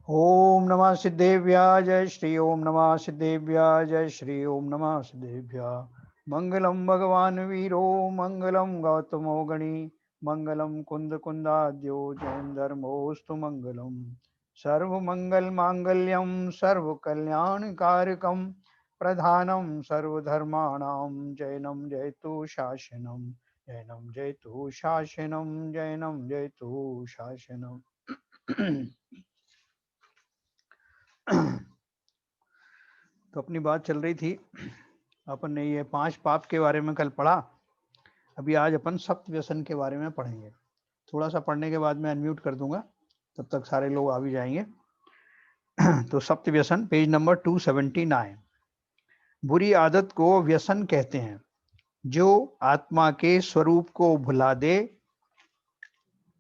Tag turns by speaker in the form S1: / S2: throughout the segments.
S1: ओम नमः सिद्धेभ्याय जय श्री ओम नमः सिद्धेभ्याय जय श्री ओम नमः सिद्धेभ्याय। मंगलम भगवान वीरो मंगलम गौतमो गणी मंगलम कुंद कुंदाद्यो जैन धर्मोस्तु मंगलम। सर्व मंगल मांगल्यम सर्व कल्याण कारकम प्रधानम सर्वधर्माणां जैनम जयतु शासनम जैनम जयतु शासनम जैनम जयतु शासनम। तो अपनी बात चल रही थी, अपन ने ये 5 पाप के बारे में कल पढ़ा। अभी आज अपन सप्त व्यसन के बारे में पढ़ेंगे। थोड़ा सा पढ़ने के बाद मैं अनम्यूट कर दूंगा, तब तक सारे लोग आ भी जाएंगे। तो सप्त व्यसन पेज नंबर 279। बुरी आदत को व्यसन कहते हैं जो आत्मा के स्वरूप को भुला दे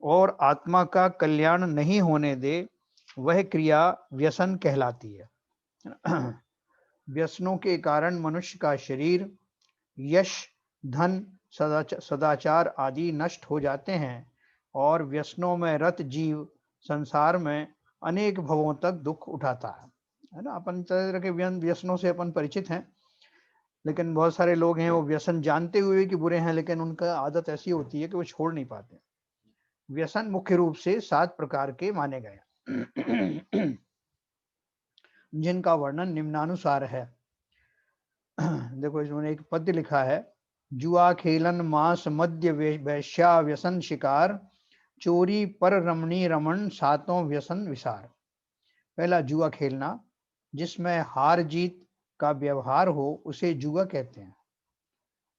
S1: और आत्मा का कल्याण नहीं होने दे, वह क्रिया व्यसन कहलाती है। व्यसनों के कारण मनुष्य का शरीर, यश, धन, सदाचार आदि नष्ट हो जाते हैं और व्यसनों में रत जीव संसार में अनेक भवों तक दुख उठाता है ना। अपन तरह के व्यसनों से अपन परिचित हैं, लेकिन बहुत सारे लोग हैं वो व्यसन जानते हुए कि बुरे हैं, लेकिन उनका आदत ऐसी होती है कि वो छोड़ नहीं पाते। व्यसन मुख्य रूप से 7 प्रकार के माने गए जिनका वर्णन निम्नानुसार है। देखो इसमें एक पद्य लिखा है, जुआ खेलन मांस मद्य वैश्या व्यसन शिकार, चोरी पर रमणी रमन सातों व्यसन विसार। पहला जुआ खेलना, जिसमें हार जीत का व्यवहार हो उसे जुआ कहते हैं।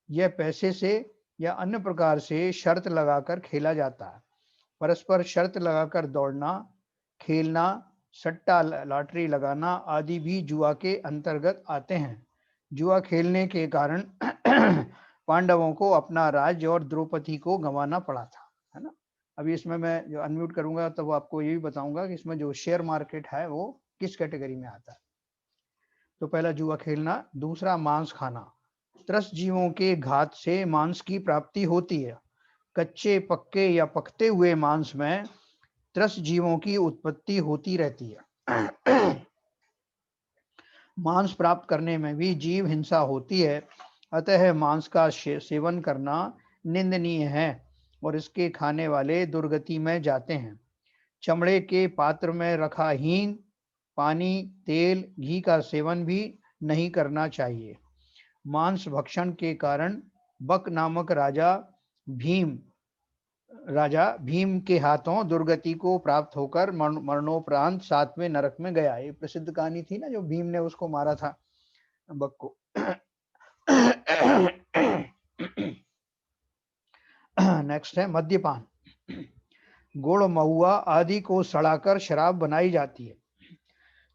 S1: यह पैसे से या अन्य प्रकार से शर्त लगाकर खेला जाता है। परस्पर शर्त लगाकर दौड़ना, खेलना, सट्टा लॉटरी लगाना आदि भी जुआ के अंतर्गत आते हैं। जुआ खेलने के कारण पांडवों को अपना राज्य और द्रौपदी को गंवाना पड़ा था, है ना। अभी इसमें मैं जो अनम्यूट करूंगा तब आपको ये भी बताऊंगा कि इसमें जो शेयर मार्केट है वो किस कैटेगरी में आता है। तो पहला जुआ खेलना। दूसरा मांस खाना, त्रस्त जीवों के घात से मांस की प्राप्ति होती है। कच्चे पक्के या पकते हुए मांस में त्रस्त जीवों की उत्पत्ति होती रहती है। मांस प्राप्त करने में भी जीव हिंसा होती है, अतः मांस का सेवन करना निंदनीय है और इसके खाने वाले दुर्गति में जाते हैं। चमड़े के पात्र में रखा हींग, पानी, तेल, घी का सेवन भी नहीं करना चाहिए। मांस भक्षण के कारण बक नामक राजा भीम के हाथों दुर्गति को प्राप्त होकर मरणोपरांत 7वें नरक में गया। ये प्रसिद्ध कहानी थी ना, जो भीम ने उसको मारा था, बक को। नेक्स्ट है मद्यपान। गुड़, महुआ आदि को सड़ाकर शराब बनाई जाती है।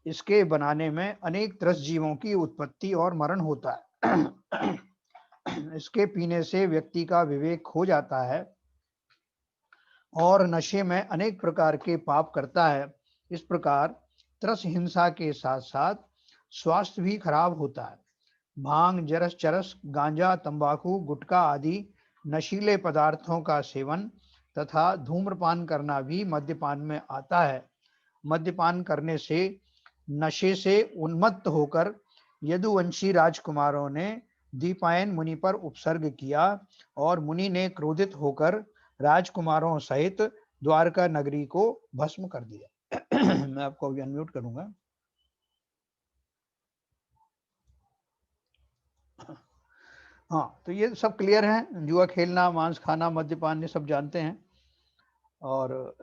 S1: इसके बनाने में अनेक त्रस्त जीवों की उत्पत्ति और मरण होता है। इसके पीने से व्यक्ति का विवेक खो जाता है और नशे में अनेक प्रकार के पाप करता है। इस प्रकार त्रस हिंसा के साथ साथ स्वास्थ्य भी खराब होता है। भांग, जरस, चरस, गांजा, तंबाकू, गुटखा आदि नशीले पदार्थों का सेवन तथा धूम्रपान करना भी मद्यपान में आता है। मद्यपान करने से नशे से उन्मत्त होकर यदुवंशी राजकुमारों ने दीपायन मुनि पर उपसर्ग किया और मुनि ने क्रोधित होकर राजकुमारों सहित द्वारका नगरी को भस्म कर दिया। मैं आपको अभी अनम्यूट करूंगा। हाँ, तो ये सब क्लियर है। जुआ खेलना, मांस खाना, मद्यपान, ये सब जानते हैं। और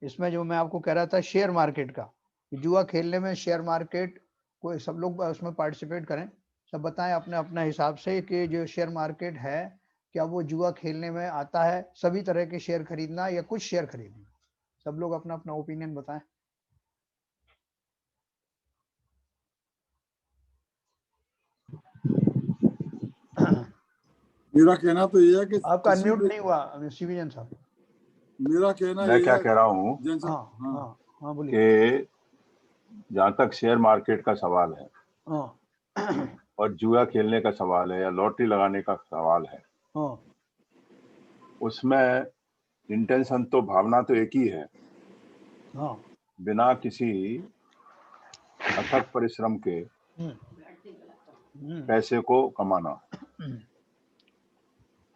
S1: इसमें जो मैं आपको कह रहा था शेयर मार्केट का, जुआ खेलने में शेयर मार्केट को सब लोग उसमें पार्टिसिपेट करें, सब बताएं अपने अपने हिसाब से कि जो शेयर मार्केट है क्या वो जुआ खेलने में आता है, सभी तरह के शेयर खरीदना या कुछ शेयर खरीदना। सब लोग अपना अपना ओपिनियन बताएं।
S2: मेरा कहना तो ये है कि
S1: आपका अनम्यूट नहीं हुआ शिवजन साहब।
S2: मेरा कहना
S3: मैं
S2: ये
S3: क्या
S2: है
S3: कह रहा हूँ
S1: हाँ हाँ हाँ बोलिए।
S3: कि जहाँ तक शेयर मार्केट का सवाल है
S1: हाँ
S3: और जुआ खेलने का सवाल है या लॉटरी लगाने का सवाल है,
S1: हाँ
S3: उसमें इंटेंशन तो, भावना तो एक ही है।
S1: हाँ
S3: बिना किसी अथक परिश्रम के पैसे को कमाना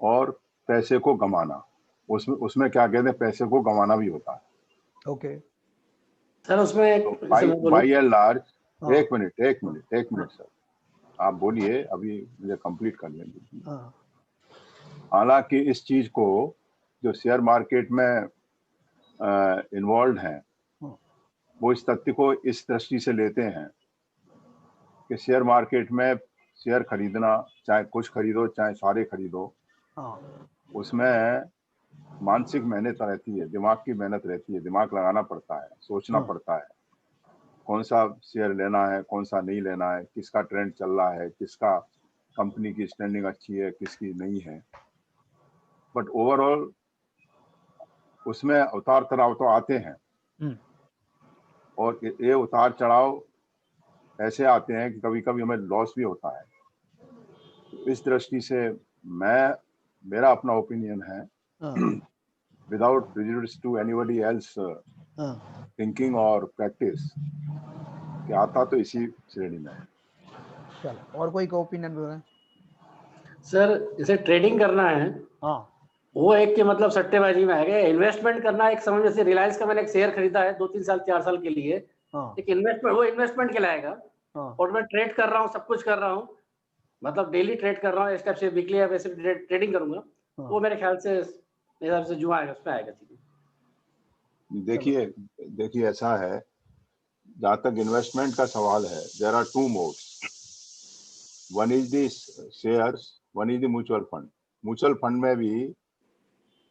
S3: और पैसे को गंवाना, उसमें क्या कहते हैं, पैसे को गंवाना भी होता है।
S1: ओके
S4: सर उसमें
S3: तो बाई एंड लार्ज, एक मिनट सर, आप बोलिए, अभी मुझे कंप्लीट कर लेंगे। हालांकि इस चीज को जो शेयर मार्केट में इन्वॉल्व हैं वो इस तथ्य को इस दृष्टि से लेते हैं कि शेयर मार्केट में शेयर खरीदना, चाहे कुछ खरीदो चाहे सारे खरीदो, उसमें मानसिक मेहनत रहती है, दिमाग की मेहनत रहती है, दिमाग लगाना पड़ता है, सोचना पड़ता है कौन सा शेयर लेना है, कौन सा नहीं लेना है, किसका ट्रेंड चल रहा है, किसका कंपनी की स्टैंडिंग अच्छी है, किसकी नहीं है। बट ओवरऑल उसमें उतार चढ़ाव तो आते हैं और ये उतार चढ़ाव ऐसे आते हैं कि कभी कभी हमें लॉस भी होता है। तो इस दृष्टि से मेरा अपना ओपिनियन है, without prejudice to anybody else thinking और प्रैक्टिस, कि आता तो इसी श्रेणी में है।
S1: चलो, और कोई का ओपिनियन बोल रहे हैं?
S4: सर इसे ट्रेडिंग करना है, वो एक के मतलब सट्टेबाजी में आएगा। इन्वेस्टमेंट करना एक समझ, जैसे रिलायंस का मैंने एक शेयर खरीदा है 2-3 साल 4 साल के लिए, एक इन्वेस्टमेंट, वो इन्वेस्टमेंट कहलाएगा। और मैं ट्रेड कर रहा हूँ, सब कुछ कर रहा हूँ, मतलब डेली ट्रेड कर रहा हूँ, स्टेप से वीकली या वैसे ट्रेडिंग करूंगा, वो मेरे ख्याल से मेरे हिसाब से जुआ आएगा, उसमें आएगा।
S3: देखिए ऐसा है, जहां तक इन्वेस्टमेंट का सवाल है, there are two modes, one is the shares, one is the mutual fund. Mutual fund में भी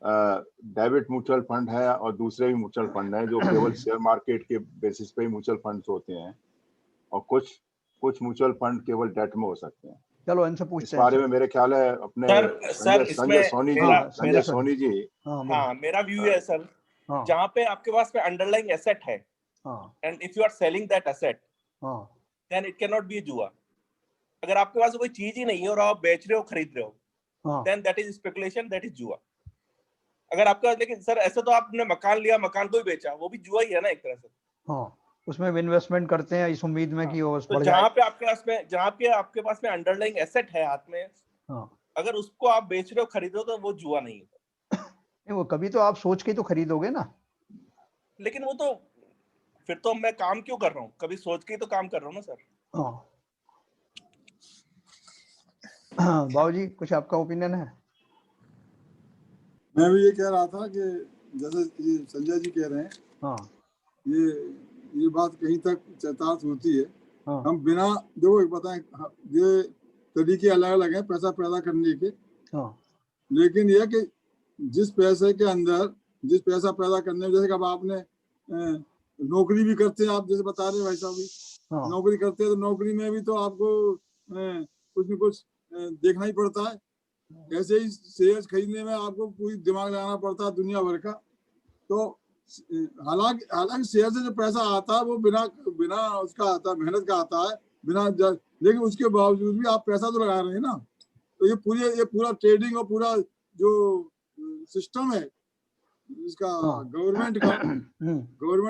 S3: डेबिट म्यूचुअल फंड है और दूसरे भी म्यूचुअल फंड है जो केवल शेयर मार्केट के बेसिस पे ही म्यूचुअल फंड्स होते हैं, और कुछ म्यूचुअल फंड केवल डेट में हो सकते हैं।
S1: चलो इनसे पूछते
S3: इस बारे में मेरे ख्याल है अपने संजय सोनी जी।
S5: हाँ, मेरा व्यू है सर, जहाँ पे आपके पास में अंडरलाइंग एसेट है and if you are selling that asset then it can not be जुआ। अगर आपके पास कोई चीज ही नहीं है और आप बेच रहे हो, खरीद रहे हो, then that is speculation, that is जुआ। अगर आपका, लेकिन सर ऐसे तो आपने मकान लिया, मकान को ही बेचा, वो भी जुआ ही है ना एक तरह से।
S1: उसमें भी इन्वेस्टमेंट करते हैं इस उम्मीद में कि वो
S5: तो जहाँ पे आपके पास में अंडरलाइंग एसेट है हाथ में, अगर उसको आप बेच रहे हो, खरीद रहे हो, तो वो जुआ नहीं है।
S1: वो कभी तो आप सोच के तो खरीदोगे ना।
S5: लेकिन वो तो फिर तो मैं काम क्यों कर रहा हूँ, कभी सोच के ही तो काम कर रहा हूँ ना सर।
S1: बाबूजी कुछ आपका ओपिनियन है?
S2: मैं भी ये कह रहा था कि जैसे ये संजय जी कह रहे हैं, ये बात कहीं तक चरितार्थ होती है। हम बिना देखो बताएं, ये तरीके अलग अलग हैं पैसा पैदा करने के, लेकिन यह कि जिस पैसे के अंदर जिस पैसा पैदा करने में, जैसे कि अब आपने नौकरी भी करते हैं, आप जैसे बता रहे हैं भाई साहब भी नौकरी करते हैं, तो नौकरी में भी तो आपको कुछ न कुछ देखना ही पड़ता है। ऐसे ही शेयर खरीदने में आपको पूरी दिमाग लगाना पड़ता है दुनिया भर का। तो हालांकि शेयर से जो पैसा आता है वो बिना उसका आता है, मेहनत का आता है, लेकिन उसके बावजूद भी आप पैसा तो लगा रहे हैं ना। तो ये पूरा ट्रेडिंग और पूरा जो सिस्टम है इसका, गवर्नमेंट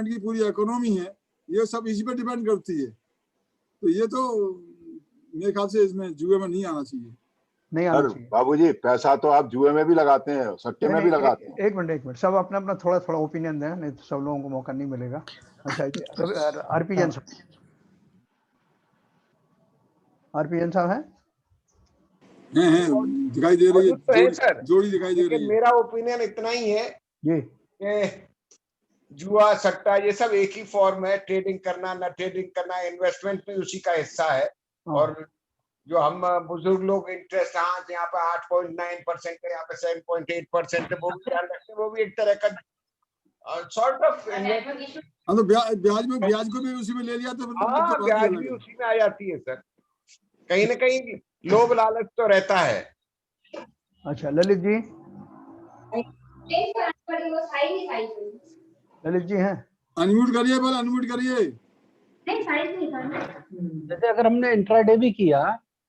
S2: की पूरी इकोनॉमी है, ये सब इसी पे डिपेंड करती है। तो ये तो मेरे ख्याल से इसमें जुए में नहीं आना चाहिए।
S3: बाबूजी पैसा तो आप जुए में भी लगाते हैं, सट्टे में भी लगाते हैं।
S1: एक मिनट सब अपना अपना थोड़ा थोड़ा ओपिनियन दें, नहीं तो सब लोगों को मौका नहीं मिलेगा। अच्छा आरपीएन साहब हैं?
S2: दिखाई दे रही है, जोड़ी दिखाई दे रही है।
S6: मेरा ओपिनियन इतना ही है कि जुआ सट्टा ये सब एक ही फॉर्म है। ट्रेडिंग करना ना ट्रेडिंग करना, इन्वेस्टमेंट भी उसी का हिस्सा है। और जो हम बुजुर्ग लोग इंटरेस्ट यहाँ पे 8.9% है, यहाँ पे 7.8% है, वो भी ध्यान रखते हैं। वो भी एक तरह का सॉर्ट ऑफ
S2: तो ब्याज को भी उसी में ले लिया तो
S6: ब्याज भी उसी में आ जाती है सर। कहीं ना कहीं लोभ लालच तो रहता है।
S1: अच्छा ललित जी, ललित जी हैं?
S2: अनम्यूट करिए, पहले अनम्यूट करिए।
S7: जैसे अगर हमने इंट्राडे भी किया,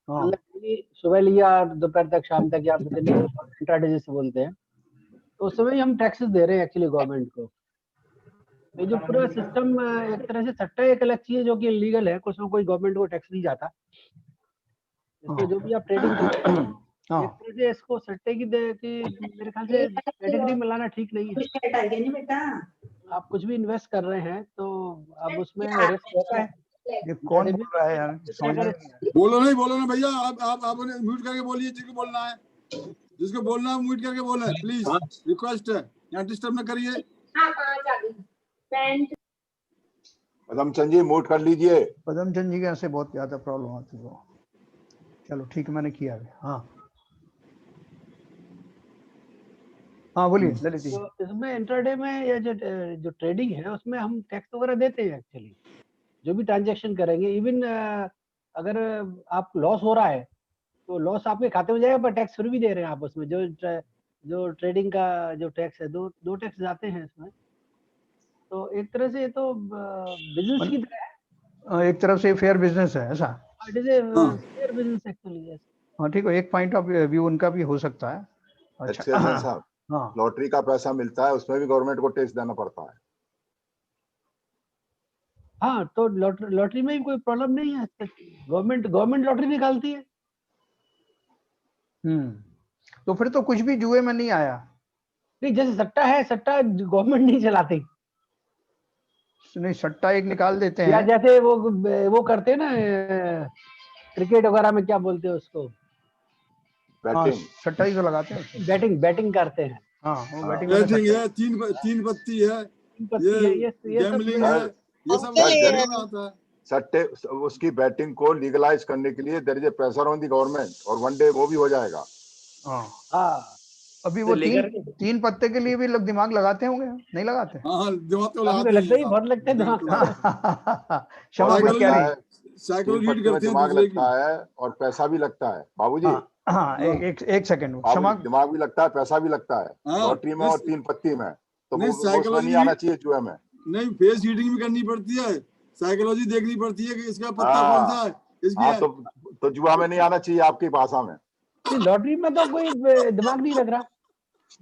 S7: सुबह लिया दोपहर तक शाम तक, या इंट्राडे जिसे बोलते हैं, तो उस समय हम टैक्सेस दे रहे हैं एक्चुअली गवर्नमेंट को। ये जो पूरा सिस्टम एक तरह से सट्टा एक अलग चीज है जो कि इलीगल है, कुछ ना कोई गवर्नमेंट को टैक्स नहीं जाता। इसमें जो भी आप ट्रेडिंग करते हैं एक तरह से इसको सट्टे की मेरे ख्याल से कैटेगरी में लाना ठीक नहीं है। आप कुछ भी इन्वेस्ट कर रहे हैं तो अब उसमें रिस्क होता है।
S1: ये कौन बोल रहा है यार?
S2: बोलो नहीं भैया, आप म्यूट करके बोलिए जिसको बोलना है, जिसको बोलना है म्यूट करके बोले प्लीज, रिक्वेस्ट है, यहाँ डिस्टर्ब न करिए।
S3: पदमचंद जी म्यूट कर लीजिए।
S1: पदमचंद जी के यहाँ से बहुत ज्यादा प्रॉब्लम आती है। चलो ठीक है, मैंने किया है। हाँ बोलिए ललित जी।
S7: तो इसमें इंट्राडे में या जो ट्रेडिंग है उसमें हम टैक्स वगैरह देते हैं एक्चुअली, जो भी ट्रांजैक्शन करेंगे। इवन अगर आप लॉस हो रहा है तो लॉस आपके खाते में जाएगा, पर टैक्स फ्री भी दे रहे हैं आप उसमें। जो ट्रेडिंग का जो टैक्स है, दो टैक्स जाते हैं इसमें। तो एक तरह से ये तो बिजनेस की तरह है,
S1: एक तरफ से फेयर बिजनेस है ऐसा।
S7: It is a fair business actually.
S1: हाँ ठीक है, एक पॉइंट ऑफ व्यू उनका भी हो सकता है।
S3: अच्छा साहब, लॉटरी का पैसा मिलता है उसमें भी गवर्नमेंट को टैक्स देना पड़ता है।
S7: हाँ, तो लॉटरी में भी कोई प्रॉब्लम नहीं है। गवर्नमेंट लॉटरी निकालती है।
S1: तो फिर तो कुछ भी जुए में नहीं आया।
S7: नहीं, जैसे सट्टा है, सट्टा गवर्नमेंट नहीं चलाती।
S1: नहीं, सट्टा एक निकाल देते हैं,
S7: या जैसे वो करते हैं ना क्रिकेट वगैरह में, क्या बोलते हैं उसको,
S3: बैटिंग।
S1: सट्टा ही तो लगाते हैं,
S7: बैटिंग करते हैं।
S1: हाँ वो बैटिंग
S2: है, तीन पत्ती है, ये गैम्बलिंग है, ये सब
S3: सट्टे। उसकी बैटिंग को लीगलाइज करने के लिए there is a pressure on the government, और वन डे वो भी हो जाएगा।
S1: अभी वो तीन पत्ते के लिए भी लोग दिमाग लगाते होंगे, नहीं लगाते?
S2: हाँ, दिमाग तो
S7: लगता ही बहुत लगता है दिमाग।
S1: क्षमा क्या है,
S2: साइकिल रीड करते हैं,
S3: दिमाग लगता है और पैसा भी लगता है बाबूजी।
S1: हाँ एक सेकंड,
S3: दिमाग भी लगता है, पैसा भी लगता है लॉटरी में और तीन पत्ती में। तो वो नहीं आना चाहिए जुए में।
S2: नहीं, फेस रीडिंग भी करनी पड़ती है, साइकोलॉजी देखनी पड़ती है कि इसका पत्ता कौन सा है, इसकी
S3: तो जुआ में नहीं आना चाहिए आपकी भाषा में।
S7: लॉटरी में तो कोई दिमाग नहीं लग रहा।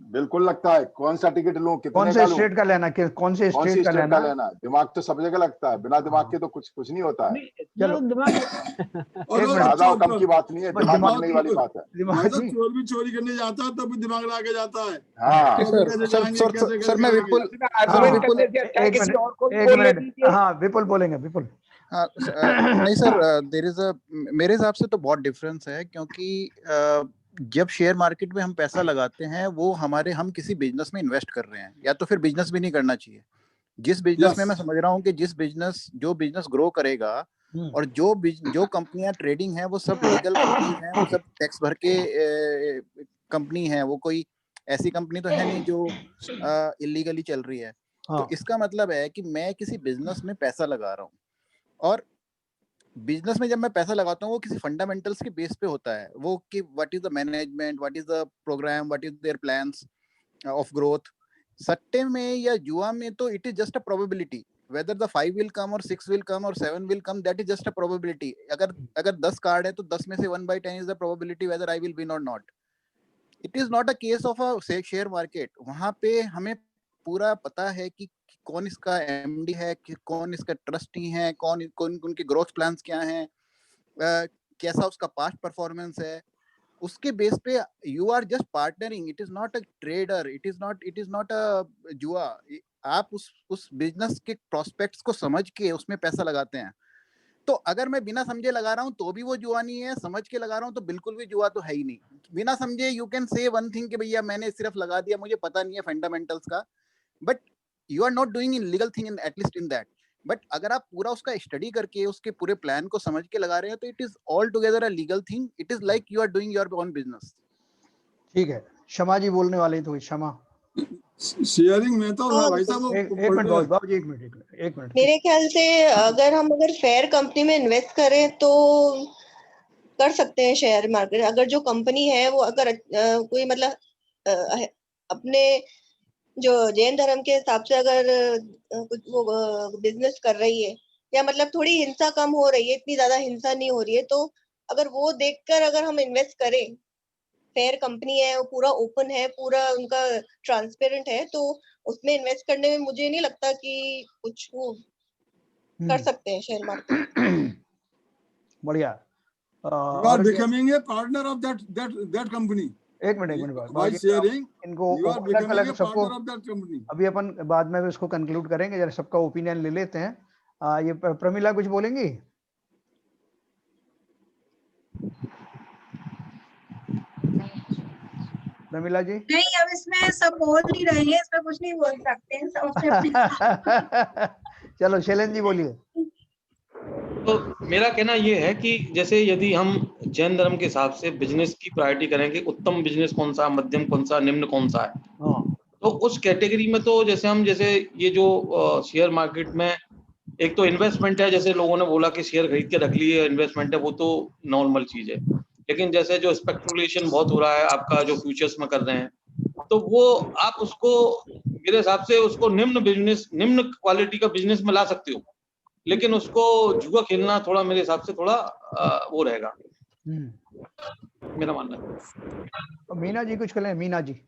S3: बिल्कुल लगता है, कौन सा टिकट लूं,
S1: कौन से स्टेट का लेना, कौन से स्टेट का लेना।
S3: दिमाग तो सब जगह लगता है, बिना दिमाग के तो कुछ नहीं होता है।
S1: चलो
S3: ज्यादा कम की बात नहीं है, दिमाग लगने वाली बात है।
S2: चोर भी चोरी करने जाता है तब भी दिमाग लगा के जाता है।
S3: हाँ
S8: सर मैं विपुल,
S1: एक मिनट, हाँ विपुल बोलेंगे, विपुल।
S8: नहीं सर, देयर इज अ, मेरे हिसाब से तो बहुत डिफरेंस है, क्योंकि जब शेयर मार्केट में हम पैसा लगाते हैं वो हम किसी बिजनेस में इन्वेस्ट कर रहे हैं, या तो फिर बिजनेस भी नहीं करना चाहिए। जिस बिजनेस में मैं समझ रहा हूँ कि जो बिजनेस ग्रो करेगा और जो कंपनियां ट्रेडिंग है वो सब लीगल कंपनी है, वो सब टैक्स भर के कंपनी है, वो कोई ऐसी कंपनी तो है नहीं जो इलीगली चल रही है। तो इसका मतलब है कि मैं किसी बिजनेस में पैसा लगा रहा हूँ, और बिजनेस में जब मैं पैसा लगाता हूँ वो किसी फंडामेंटल्स के बेस पे होता है, वो कि what is the management, what is the program, what is their plans of growth. सट्टे में या जुआ में तो it is just a probability, whether the 5 will come or 6 will come or 7 will come, that is just a probability. अगर 10 card है तो 10 में से 1/10 is the probability whether I will win or not. It is not a case of a share market. वहाँ पे हमें पूरा पता है कि कौन इसका एमडी है, कौन इसका ट्रस्टी है, कौन उनके ग्रोथ प्लान्स क्या हैं, कैसा उसका पास्ट परफॉर्मेंस है, उसके बेस पे you are just partnering. It is not a trader, it is not a जुआ। आप उस बिजनेस के प्रोस्पेक्ट्स को समझ के उसमें पैसा लगाते हैं। तो अगर मैं बिना समझे लगा रहा हूँ तो भी वो जुआ नहीं है, समझ के लगा रहा हूँ तो बिल्कुल भी जुआ तो है ही नहीं। बिना समझे you can say one thing कि भैया मैंने सिर्फ लगा दिया, मुझे पता नहीं है फंडामेंटल्स का, but you are not doing in legal thing in at least in that. But अगर आप पूरा उसका स्टडी करके उसके पूरे प्लान को समझ के लगा रहे हैं तो it is all together a legal thing. It is like you are doing your own business.
S1: ठीक है, क्षमा जी बोलने वाले तो क्षमा।
S2: शेयरिंग में तो भाई साहब
S1: एक मिनट बाबू जी, एक मिनट।
S9: मेरे ख्याल से अगर फेयर कंपनी में इन्वेस्ट करें तो कर सकते हैं शेयर मार्केट। अगर जो कंपनी है वो अगर कोई मतलब अपने जो जैन धर्म के हिसाब से अगर कुछ वो बिजनेस कर रही है, या मतलब थोड़ी हिंसा कम हो रही है, इतनी ज्यादा हिंसा नहीं हो रही है, तो अगर वो देखकर अगर हम इन्वेस्ट करें, फेयर कंपनी है, वो पूरा ओपन है, पूरा उनका ट्रांसपेरेंट है, तो उसमें इन्वेस्ट करने में मुझे नहीं लगता कि कुछ वो कर सकते हैं शेयर मार्केट।
S1: बढ़िया।
S2: You are becoming a partner of that company.
S1: एक मिनट
S2: by sharing
S1: इनको
S2: you are becoming a partner of that company.
S1: अभी अपन बाद में भी इसको कंक्लूड करेंगे, जरा सबका ओपिनियन ले लेते हैं। ये प्रमिला कुछ बोलेंगी? प्रमिला जी?
S10: नहीं, अब इसमें सब बोल ही रहे हैं, इसमें कुछ नहीं बोल सकते हैं, सब अपने
S1: चलो शैलेंद्र जी बोलिए।
S11: तो मेरा कहना ये है कि जैसे यदि हम जैन धर्म के हिसाब से बिजनेस की प्रायोरिटी करें कि उत्तम बिजनेस कौन सा, मध्यम कौन सा, निम्न कौन सा है, तो उस कैटेगरी में तो जैसे ये जो शेयर मार्केट में एक तो इन्वेस्टमेंट है, जैसे लोगों ने बोला कि शेयर खरीद के रख लिए इन्वेस्टमेंट है, वो तो नॉर्मल चीज है। लेकिन जैसे जो स्पेकुलेशन बहुत हो रहा है आपका, जो फ्यूचर्स में कर रहे हैं, तो वो आप उसको मेरे हिसाब से उसको निम्न क्वालिटी का बिजनेस में ला सकते हो, लेकिन उसको जुआ खेलना थोड़ा मेरे हिसाब से थोड़ा वो रहेगा, मेरा मानना है।
S1: मीना जी कुछ कहें? मीना जी?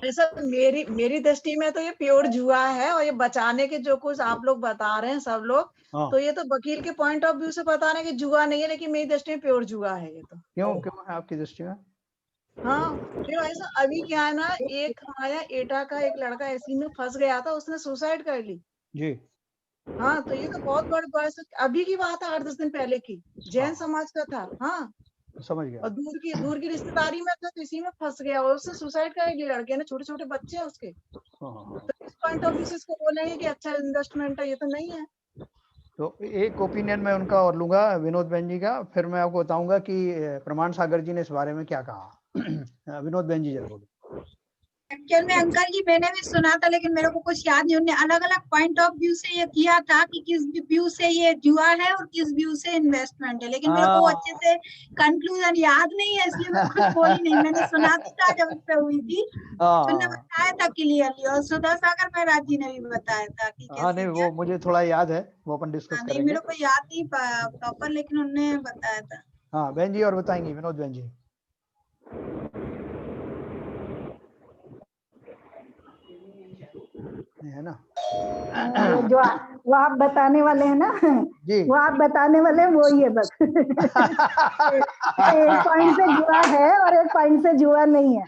S10: ऐसा मेरी दृष्टि में तो ये प्योर जुआ है, और ये बचाने के जो कुछ आप लोग बता रहे हैं सब लोग, तो ये तो वकील के पॉइंट ऑफ व्यू से बता रहे हैं कि जुआ नहीं है, लेकिन मेरी दृष्टि में प्योर जुआ है ये तो।
S1: क्यों है आपकी दृष्टि में?
S10: हाँ, क्यों ऐसा? अभी क्या है ना, एक हमारा एटा का एक लड़का ऐसी में फंस गया था, उसने सुसाइड कर ली
S1: जी।
S10: हाँ, तो ये तो बहुत बड़ी बात, अभी की बात है, 8-10 दिन पहले की, जैन समाज का था। हाँ,
S1: समझ गया।
S10: और दूर की रिश्तेदारी में था, तो इसी में फंस गया और उसने सुसाइड कर लिया। लड़के ने, छोटे छोटे बच्चे हैं उसके। तो इस पॉइंट ऑफ व्यू से इसको बोलेंगे कि अच्छा इन्वेस्टमेंट है, ये तो नहीं है।
S1: तो एक ओपिनियन मैं उनका और लूंगा, विनोद बहन जी का, फिर मैं आपको बताऊंगा कि प्रमाण सागर जी ने इस बारे में क्या कहा। विनोद बहन जी जरा बोलो।
S10: एक्चुअल में अंकल जी मैंने भी सुना था, लेकिन मेरे को कुछ याद नहीं। उन्होंने अलग अलग पॉइंट ऑफ व्यू से ये किया था कि किस व्यू से ये जुआ है और किस व्यू से इन्वेस्टमेंट है, लेकिन मेरे को अच्छे से कंक्लूजन याद नहीं है, इसलिए मैं कुछ बोली नहीं। मैंने सुना था जब इस पे हुई थी, उन्होंने बताया था क्लियरली, और सुधा सागर महाराज जी ने भी बताया था कि कैसे।
S1: नहीं, वो मुझे थोड़ा याद है, वो अपन डिस्कस करेंगे।
S10: मेरे को याद नहीं प्रॉपर, लेकिन उन्होंने बताया था।
S1: हाँ बहन जी और बताएंगी, विनोद बहन जी। है ना
S12: जो वो आप बताने वाले हैं ना जी, वो आप बताने वाले वो ही है बस। एक पॉइंट से जुआ है और एक पॉइंट से जुआ नहीं है।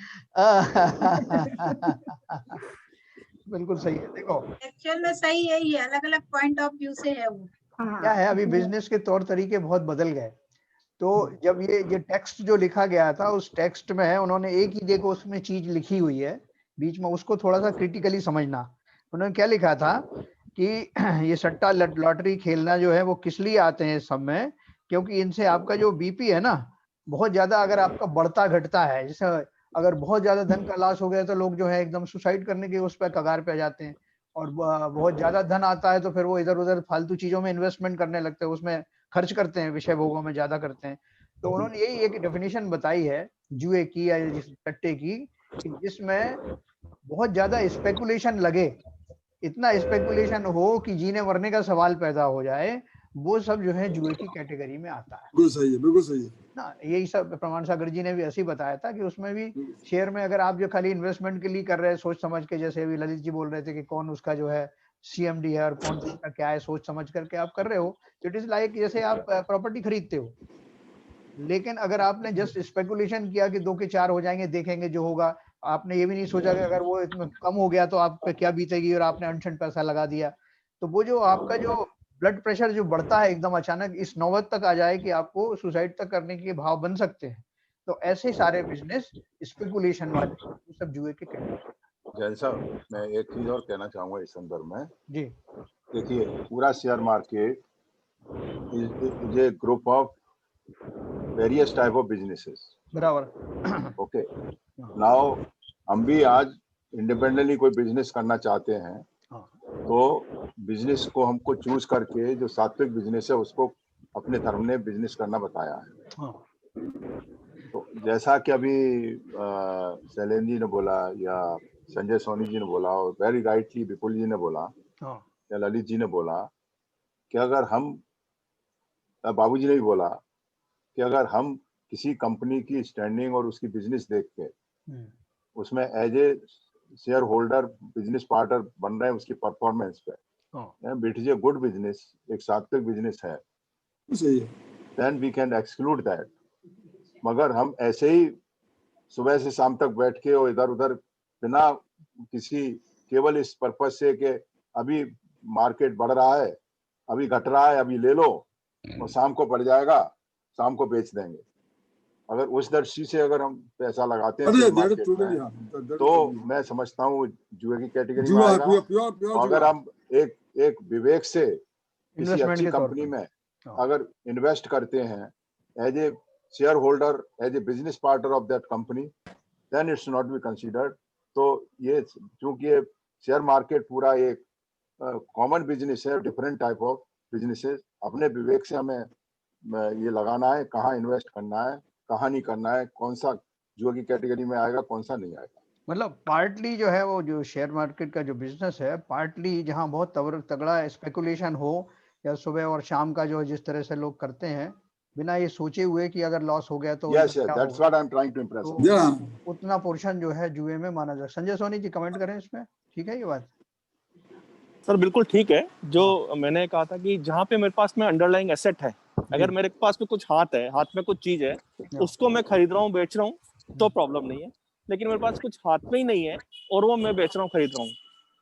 S1: बिल्कुल सही है। देखो
S10: एक्चुअल में सही है, ये अलग अलग पॉइंट ऑफ व्यू से है वो।
S1: क्या है, अभी बिजनेस के तौर तरीके बहुत बदल गए। तो जब ये टेक्स्ट जो लिखा गया था, उस टेक्स्ट में है उन्होंने एक ही देखो उसमें चीज लिखी हुई है बीच में, उसको थोड़ा सा क्रिटिकली समझना। उन्होंने क्या लिखा था कि ये सट्टा लॉटरी खेलना जो है वो किस लिए आते हैं सब में, क्योंकि इनसे आपका जो बीपी है ना बहुत ज्यादा अगर आपका बढ़ता घटता है, जैसे अगर बहुत ज्यादा धन का लॉस हो गया तो लोग जो है एकदम सुसाइड करने के उस पर कगार पे आ जाते हैं, और बहुत ज्यादा धन आता है तो फिर वो इधर उधर फालतू चीजों में इन्वेस्टमेंट करने लगते हैं, उसमें खर्च करते हैं, विषय भोगों में ज्यादा करते हैं। तो उन्होंने यही एक डेफिनेशन बताई है जुए की या सट्टे की, जिसमें बहुत ज्यादा स्पेकुलेशन लगे, इतना स्पेकुलेशन हो कि जीने मरने का सवाल पैदा हो जाए, वो सब जो है जुए की कैटेगरी में आता है।
S2: बिल्कुल सही है, बिल्कुल सही है
S1: ना। यही सब प्रमाण सागर जी ने भी ऐसे ही बताया था कि उसमें भी शेयर में अगर आप जो खाली इन्वेस्टमेंट के लिए कर रहे हैं सोच समझ के, जैसे अभी ललित जी बोल रहे थे कि कौन उसका जो है सीएमडी है और कौन सा क्या है, सोच समझ करके आप कर रहे हो, तो इट इज लाइक जैसे आप प्रॉपर्टी खरीदते हो। लेकिन अगर आपने जस्ट स्पेकुलेशन किया कि 2 के 4 हो जाएंगे, देखेंगे जो होगा, आपने ये भी नहीं सोचा कि अगर वो इसमें कम हो गया तो आप पे क्या बीतेगी, और आपने अनशन पैसा लगा दिया, तो वो जो आपका जो ब्लड प्रेशर जो बढ़ता है एकदम अचानक, इस नौबत तक आ जाए कि आपको सुसाइड तक करने के भाव बन सकते हैं। तो ऐसे सारे बिजनेस स्पेकुलेशन वाले सब जुए के कैटेगरी।
S3: जैन साहब, मैं एक चीज और कहना चाहूंगा इस संदर्भ में
S1: जी।
S3: देखिए, पूरा share market is a group of various type of businesses.
S1: बराबर।
S3: ओके, नाउ हम भी आज इंडिपेंडेंटली कोई बिजनेस करना चाहते हैं, तो बिजनेस को हमको चूज करके जो सात्विक बिजनेस है उसको अपने धर्म ने बिजनेस करना बताया है। तो जैसा कि अभी शैलेंद्र जी ने बोला या संजय सोनी जी ने बोला और वेरी राइटली विपुल जी ने बोला या ललित जी ने बोला कि अगर हम, बाबू जी ने भी बोला कि अगर हम किसी कंपनी की स्टैंडिंग और उसकी बिजनेस देख के उसमें as a shareholder business partner बन रहे हैं उसकी परफॉर्मेंस पे, it is a good business, एक सात्विक बिजनेस है, then we can exclude that. मगर हम ऐसे ही सुबह से शाम तक बैठ के और इधर उधर बिना किसी केवल इस पर्पज से कि अभी मार्केट बढ़ रहा है, अभी घट रहा है, अभी ले लो और शाम को बढ़ जाएगा, शाम को बेच देंगे, अगर उस दृष्टि से अगर हम पैसा लगाते हैं तो मैं समझता हूँ जुए की कैटेगरी में आएगा। अगर हम एक विवेक से किसी अच्छी कंपनी में अगर इन्वेस्ट करते हैं as a shareholder, as a business partner of that company, then it's not be considered. तो ये चूंकि ये शेयर मार्केट पूरा एक कॉमन बिजनेस है, डिफरेंट टाइप ऑफ बिजनेसेस, अपने विवेक से हमें ये लगाना है कहाँ इन्वेस्ट करना है, कहाँ नहीं करना है, कौन सा जुए की कैटेगरी में आएगा, कौन सा नहीं आएगा।
S1: मतलब पार्टली जो है वो जो शेयर मार्केट का जो बिजनेस है, पार्टली जहाँ बहुत तगड़ा स्पेकुलेशन हो या सुबह और शाम का जो जिस तरह से लोग करते हैं बिना ये सोचे हुए कि अगर लॉस हो गया तो
S3: that's what I'm trying to impress.
S1: उतना पोर्शन जो है जुए में माना जाए। संजय सोनी जी कमेंट करें इसमें, ठीक है ये बात?
S5: सर बिल्कुल ठीक है। जो मैंने कहा था कि जहाँ पे मेरे पास में अंडरलाइंग एसेट है, अगर मेरे पास में कुछ हाथ में कुछ चीज है, उसको मैं खरीद रहा हूँ, बेच रहा हूँ तो प्रॉब्लम नहीं है। लेकिन मेरे पास कुछ हाथ में ही नहीं है और वो मैं बेच रहा हूँ, खरीद रहा हूँ,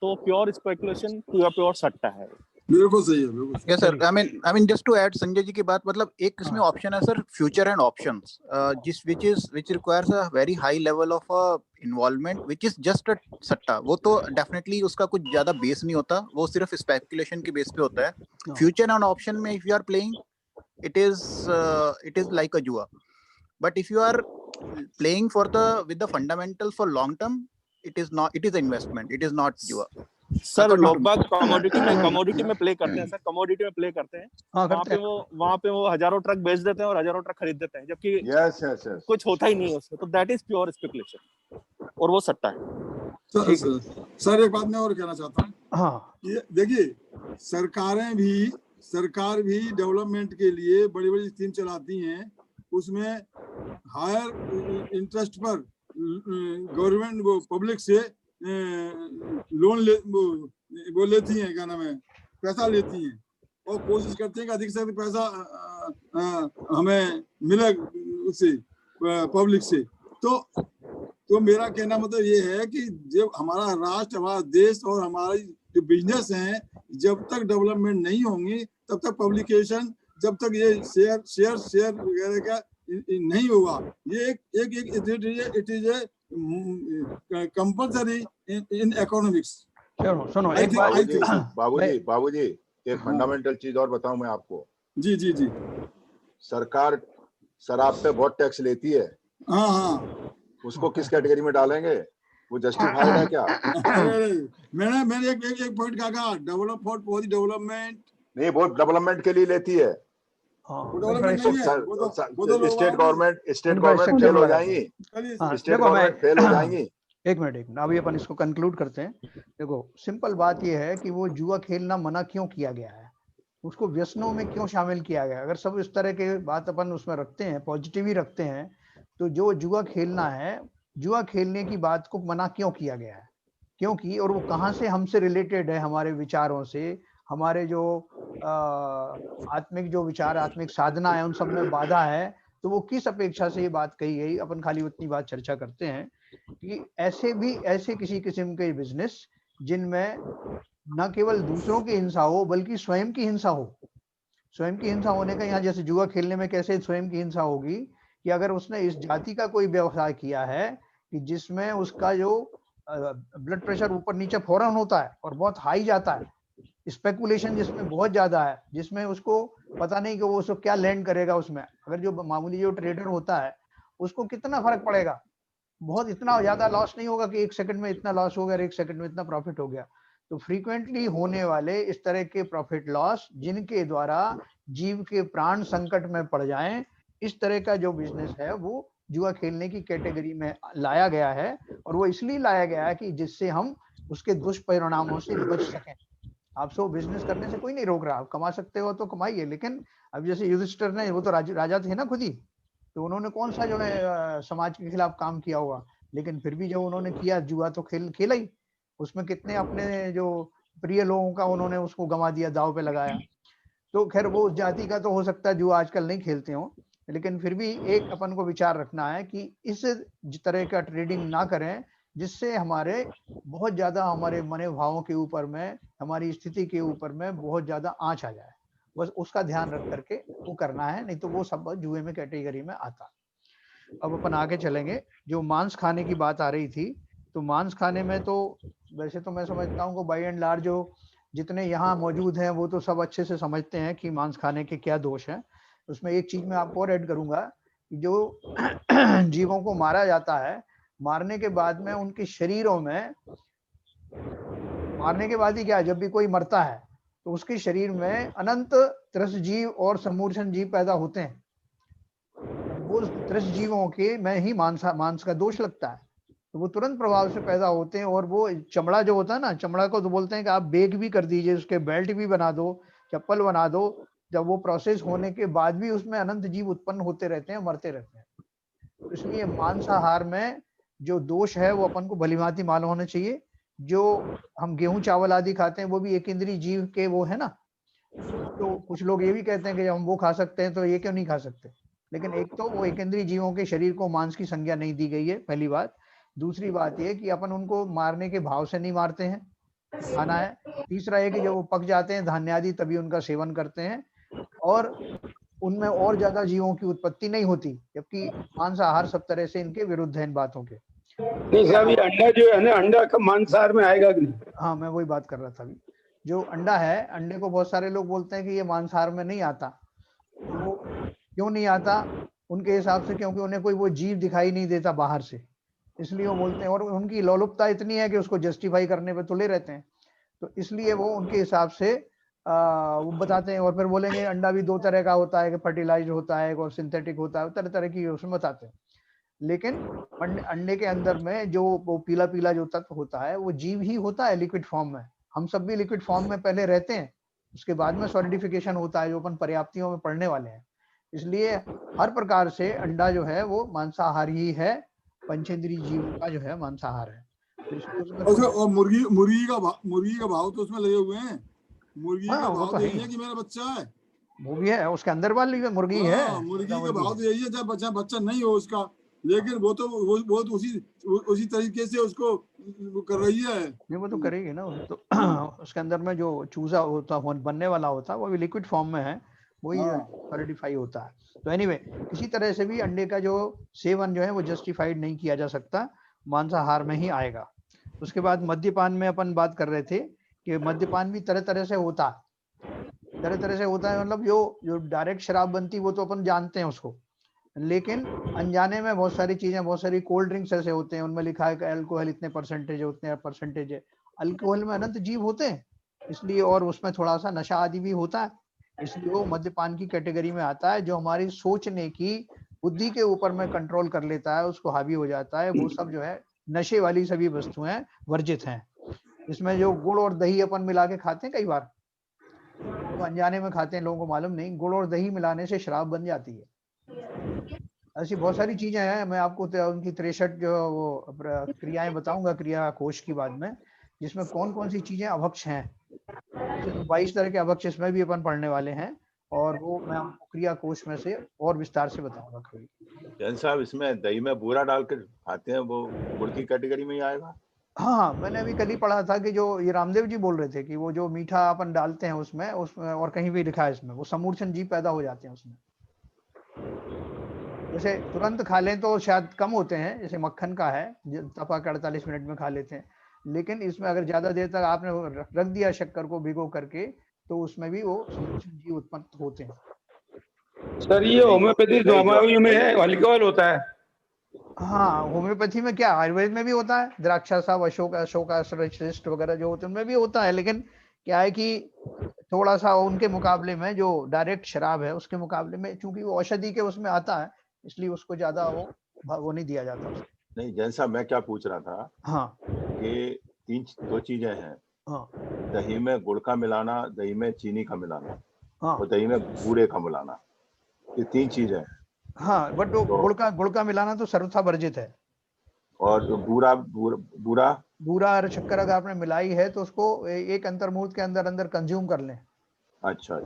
S5: तो प्योर स्पेकुलेशन, प्योर सट्टा है।
S2: बिल्कुल सही है।
S8: Yes sir, I mean just to add Sanjay ji की बात, मतलब एक इसमें ऑप्शन है sir future and options, which requires a very high level of involvement, which is just a सट्टा। वो तो डेफिनेटली उसका कुछ ज्यादा बेस नहीं होता, वो सिर्फ स्पेकुलेशन के बेस पे होता है। फ्यूचर एंड ऑप्शन में if you are playing it is like a jua, but if you are playing with the fundamental for long term, it is investment, it is not jua।
S5: Sir लोग बाग commodity में play करते हैं sir, commodity में play करते हैं, वहाँ पे वो हजारों ट्रक बेच देते हैं और हजारों ट्रक खरीद देते हैं, जबकि कुछ होता ही नहीं है उसमें, तो दैट इज प्योर स्पेकुलेशन और वो सट्टा है।
S2: सर एक बात मैं और कहना चाहता हूँ, देखिए सरकार भी डेवलपमेंट के लिए बड़ी बड़ी स्कीम चलाती हैं, उसमें हायर इंटरेस्ट पर गवर्नमेंट वो पब्लिक से लोन वो लेती हैं, क्या नाम है, पैसा लेती हैं और कोशिश करती हैं कि अधिक से अधिक पैसा हमें मिले उससे पब्लिक से। तो मेरा कहना मतलब ये है कि जब हमारा राष्ट्र, हमारा देश और हमारी जो बिजनेस हैं, जब तक डेवलपमेंट नहीं होंगी तब तक पब्लिकेशन, जब तक ये शेयर वगैरह का नहीं होगा, ये it is A compulsory in economics.
S1: सुनो एक
S3: बाबूजी एक फंडामेंटल चीज और बताऊं मैं आपको।
S2: जी
S3: सरकार शराब पे बहुत टैक्स लेती है।
S2: हाँ
S3: उसको किस कैटेगरी में डालेंगे? वो जस्टिफाइड है क्या?
S2: मैंने एक पॉइंट कहा, डेवलपमेंट
S3: नहीं, वो डेवलपमेंट के लिए लेती है। स्टेट गवर्नमेंट फेल हो जाएंगी, स्टेट गवर्नमेंट फेल हो जाएंगी।
S1: एक मिनट अभी अपन इसको कंक्लूड करते हैं। देखो सिंपल बात यह है कि वो जुआ खेलना मना क्यों किया गया है, उसको व्यसनों में क्यों शामिल किया गया। अगर सब इस तरह के बात अपन उसमें रखते हैं, पॉजिटिव ही रखते हैं, तो जो जुआ खेलना है, जुआ खेलने की बात को मना क्यों किया गया है, क्योंकि और वो कहाँ से हमसे रिलेटेड है, हमारे विचारों से, हमारे जो आत्मिक जो विचार, आत्मिक साधना है, उन सब में बाधा है। तो वो किस अपेक्षा से ये बात कही गई, अपन खाली उतनी बात चर्चा करते हैं कि ऐसे किसी किस्म के बिजनेस जिनमें न केवल दूसरों की हिंसा हो बल्कि स्वयं की हिंसा हो। स्वयं की हिंसा होने का यहाँ जैसे जुआ खेलने में कैसे स्वयं की हिंसा होगी कि अगर उसने इस जाति का कोई व्यवसाय किया है कि जिसमें उसका जो ब्लड प्रेशर ऊपर नीचे फौरन होता है और बहुत हाई जाता है, स्पेकुलेशन जिसमें बहुत ज्यादा है, जिसमें उसको पता नहीं कि वो उसको क्या लैंड करेगा उसमें। अगर जो मामूली जो ट्रेडर होता है उसको कितना फर्क पड़ेगा, बहुत इतना ज्यादा लॉस नहीं होगा कि 1 सेकंड में इतना लॉस हो गया, 1 सेकंड में इतना प्रॉफिट हो गया। तो फ्रीक्वेंटली होने वाले इस तरह के प्रॉफिट लॉस जिनके द्वारा जीव के प्राण संकट में पड़ जाएं, इस तरह का जो बिजनेस है वो जुआ खेलने की कैटेगरी में लाया गया है। और वो इसलिए लाया गया है कि जिससे हम उसके दुष्परिणामों से बच सकें। आपसे वो बिजनेस करने से कोई नहीं रोक रहा, आप कमा सकते हो तो कमाइए, लेकिन अब जैसे युधिष्ठिर ने, वो तो राजा थे ना खुद ही, तो उन्होंने कौन सा जो है समाज के खिलाफ काम किया हुआ, लेकिन फिर भी जब उन्होंने किया जुआ तो खेला ही, उसमें कितने अपने जो प्रिय लोगों का उन्होंने उसको गंवा दिया, दाव पे लगाया। तो खैर वो उस जाति का तो हो सकता है जुआ आजकल नहीं खेलते हो, लेकिन फिर भी एक अपन को विचार रखना है कि इस तरह का ट्रेडिंग ना करें जिससे हमारे बहुत ज्यादा हमारे मनोभावों के ऊपर में, हमारी स्थिति के ऊपर में बहुत ज्यादा आंच आ जाए। बस उसका ध्यान रख करके वो करना है, नहीं तो वो सब जुए में कैटेगरी में आता। अब अपन आगे चलेंगे। जो मांस खाने की बात आ रही थी, तो मांस खाने में तो वैसे तो मैं समझता हूँ कि बाय एंड लार्ज जो जितने यहाँ मौजूद हैं वो तो सब अच्छे से समझते हैं कि मांस खाने के क्या दोष हैं। उसमें एक चीज मैं आपको और ऐड करूंगा कि जो जीवों को मारा जाता है, मारने के बाद में उनके शरीरों में, मारने के बाद ही क्या, जब भी कोई मरता है तो उसके शरीर में अनंत त्रस्त जीव और समूर्छन जीव पैदा होते हैं। वो त्रस्त जीवों के में ही मांस का दोष लगता है, तो वो तुरंत प्रभाव से पैदा होते हैं। और वो चमड़ा जो होता है ना, चमड़ा को तो बोलते हैं कि आप बेग भी कर दीजिए, उसके बेल्ट भी बना दो, चप्पल बना दो, जब वो प्रोसेस होने के बाद भी उसमें अनंत जीव उत्पन्न होते रहते हैं, मरते रहते हैं। तो इसलिए मांसाहार में जो दोष है वो अपन को भलीभांति मालूम होना चाहिए। जो हम गेहूं चावल आदि खाते हैं वो भी एक इंद्रिय जीव के वो है ना, तो कुछ लोग ये भी कहते हैं कि हम वो खा सकते हैं तो ये क्यों नहीं खा सकते, लेकिन एक तो वो एक इंद्रिय जीवों के शरीर को मांस की संज्ञा नहीं दी गई है, पहली बात। दूसरी बात ये कि अपन उनको मारने के भाव से नहीं मारते हैं, खाना है। तीसरा है कि जब वो पक जाते हैं धान्य आदि तभी उनका सेवन करते हैं, और उनमें और ज्यादा जीवों की उत्पत्ति नहीं होती, जबकि मांसाहार सब तरह से इनके विरुद्ध है इन बातों के।
S13: नहीं साहब, ये अंडा जो है ना, अंडा का मांसाहार में आएगा कि नहीं?
S1: हाँ, मैं वही बात कर रहा था अभी। जो अंडा है, अंडे को बहुत सारे लोग बोलते हैं कि ये मांसाहार में नहीं आता। तो क्यों नहीं आता उनके हिसाब से? क्योंकि उन्हें कोई वो जीव दिखाई नहीं देता बाहर से, इसलिए वो बोलते हैं। और उनकी लोलुपता इतनी है कि उसको जस्टिफाई करने पे तुले रहते हैं, तो इसलिए वो उनके हिसाब से वो बताते हैं। और फिर बोलेंगे अंडा भी दो तरह का होता है, कि फर्टिलाइज होता है और सिंथेटिक होता है, तरह तरह की उसमें बताते हैं। लेकिन अंडे के अंदर में जो वो पीला पीला जो तत्व होता है वो जीव ही होता है लिक्विड फॉर्म में। हम सब भी लिक्विड फॉर्म में पहले रहते हैं, उसके बाद में सॉलिडिफिकेशन होता है, जो अपन पर्याप्तियों में पढ़ने वाले हैं। इसलिए हर प्रकार से अंडा जो है वो मांसाहार ही है, पंचेंद्रीय जीव का जो है मांसाहार है।
S2: और मुर्गी का भाव तो उसमें लगे हुए हैं। मुर्गी का भाव तो यही है कि मेरा बच्चा है,
S1: वो भी है, उसके अंदर वाली मुर्गी है।
S2: मुर्गी का भाव तो यही है जब बच्चा नहीं हो उसका, लेकिन वो तो उसी तरीके से उसको कर रही है।
S1: नहीं, वो तो करेगी ना। तो उसके अंदर में जो चूजा होता बनने वाला होता है वो भी लिक्विड फॉर्म में है, वही सॉलिडिफाई होता है। तो एनीवे, किसी तरह से भी अंडे का जो सेवन जो है वो जस्टिफाइड नहीं किया जा सकता, मांसाहार में ही आएगा। उसके बाद मद्यपान में अपन बात कर रहे थे कि मद्यपान भी तरह तरह से होता है। मतलब जो डायरेक्ट शराब बनती वो तो अपन जानते हैं उसको, लेकिन अनजाने में बहुत सारी चीजें, बहुत सारी कोल्ड ड्रिंक्स ऐसे होते हैं, उनमें लिखा है कि अल्कोहल इतने परसेंटेज है, उतने परसेंटेज है। अल्कोहल में अनंत जीव होते हैं इसलिए, और उसमें थोड़ा सा नशा आदि भी होता है, इसलिए वो मद्यपान की कैटेगरी में आता है। जो हमारी सोचने की बुद्धि के ऊपर में कंट्रोल कर लेता है, उसको हावी हो जाता है, वो सब जो है नशे वाली सभी वस्तुएं वर्जित हैं। इसमें जो गुड़ और दही अपन मिला के खाते हैं, कई बार तो अनजाने में खाते हैं, लोगों को मालूम नहीं, गुड़ और दही मिलाने से शराब बन जाती है। ऐसी बहुत सारी चीजें हैं, मैं आपको उनकी 63 जो वो क्रियाएं बताऊंगा क्रिया कोश की बाद में, जिसमें कौन कौन सी चीजें अभक्ष हैं। 22 तरह के अभक्ष इसमें भी अपन पढ़ने वाले हैं, और वो मैं आपको क्रिया कोश में से और विस्तार से बताऊंगा कभी।
S3: जैन साहब, इसमें दही में बूरा डालकर खाते हैं, वो गुड़ की कैटेगरी में ही आएगा?
S1: हाँ, मैंने अभी कल ही पढ़ा था कि जो ये रामदेव जी बोल रहे थे कि वो जो मीठा अपन डालते हैं उसमें और कहीं भी लिखा है इसमें, वो समूर्छन जीव पैदा हो जाते हैं उसमें। जैसे तुरंत खा लें तो शायद कम होते हैं, जैसे मक्खन का है, तपा के 48 मिनट में खा लेते हैं, लेकिन इसमें अगर ज्यादा देर तक आपने रख दिया शक्कर को भिगो करके, तो उसमें भी वो समूर्छन जीव उत्पन्न होते हैं।
S13: सर ये होम्योपैथी दवाइयों में है, अल्कोहल होता है?
S1: हाँ, होम्योपैथी में क्या, आयुर्वेद में भी होता है, द्राक्षा साव, अशोका श्रेष्ठ वगैरह जो होते हैं उनमें भी होता है। लेकिन क्या है कि थोड़ा सा उनके मुकाबले में जो डायरेक्ट शराब है उसके मुकाबले में, चूंकि वो औषधि के उसमें आता है, इसलिए उसको ज्यादा वो नहीं दिया जाता उसको।
S3: नहीं जैन साहब, मैं क्या पूछ रहा था,
S1: हाँ,
S3: कि दो चीजें हैं।
S1: हाँ,
S3: दही में गुड़ का मिलाना, दही में चीनी का मिलाना,
S1: हाँ,
S3: और दही में बूरे का मिलाना, ये 3 चीजें हैं।
S1: हाँ, बट वो गुड़ का मिलाना तो सर्वथा वर्जित है।
S3: और
S1: बूरा और शक्कर अगर आपने मिलाई है तो उसको एक अंतर्मुहूर्त के अंदर अंदर कंज्यूम कर लें।
S3: अच्छा,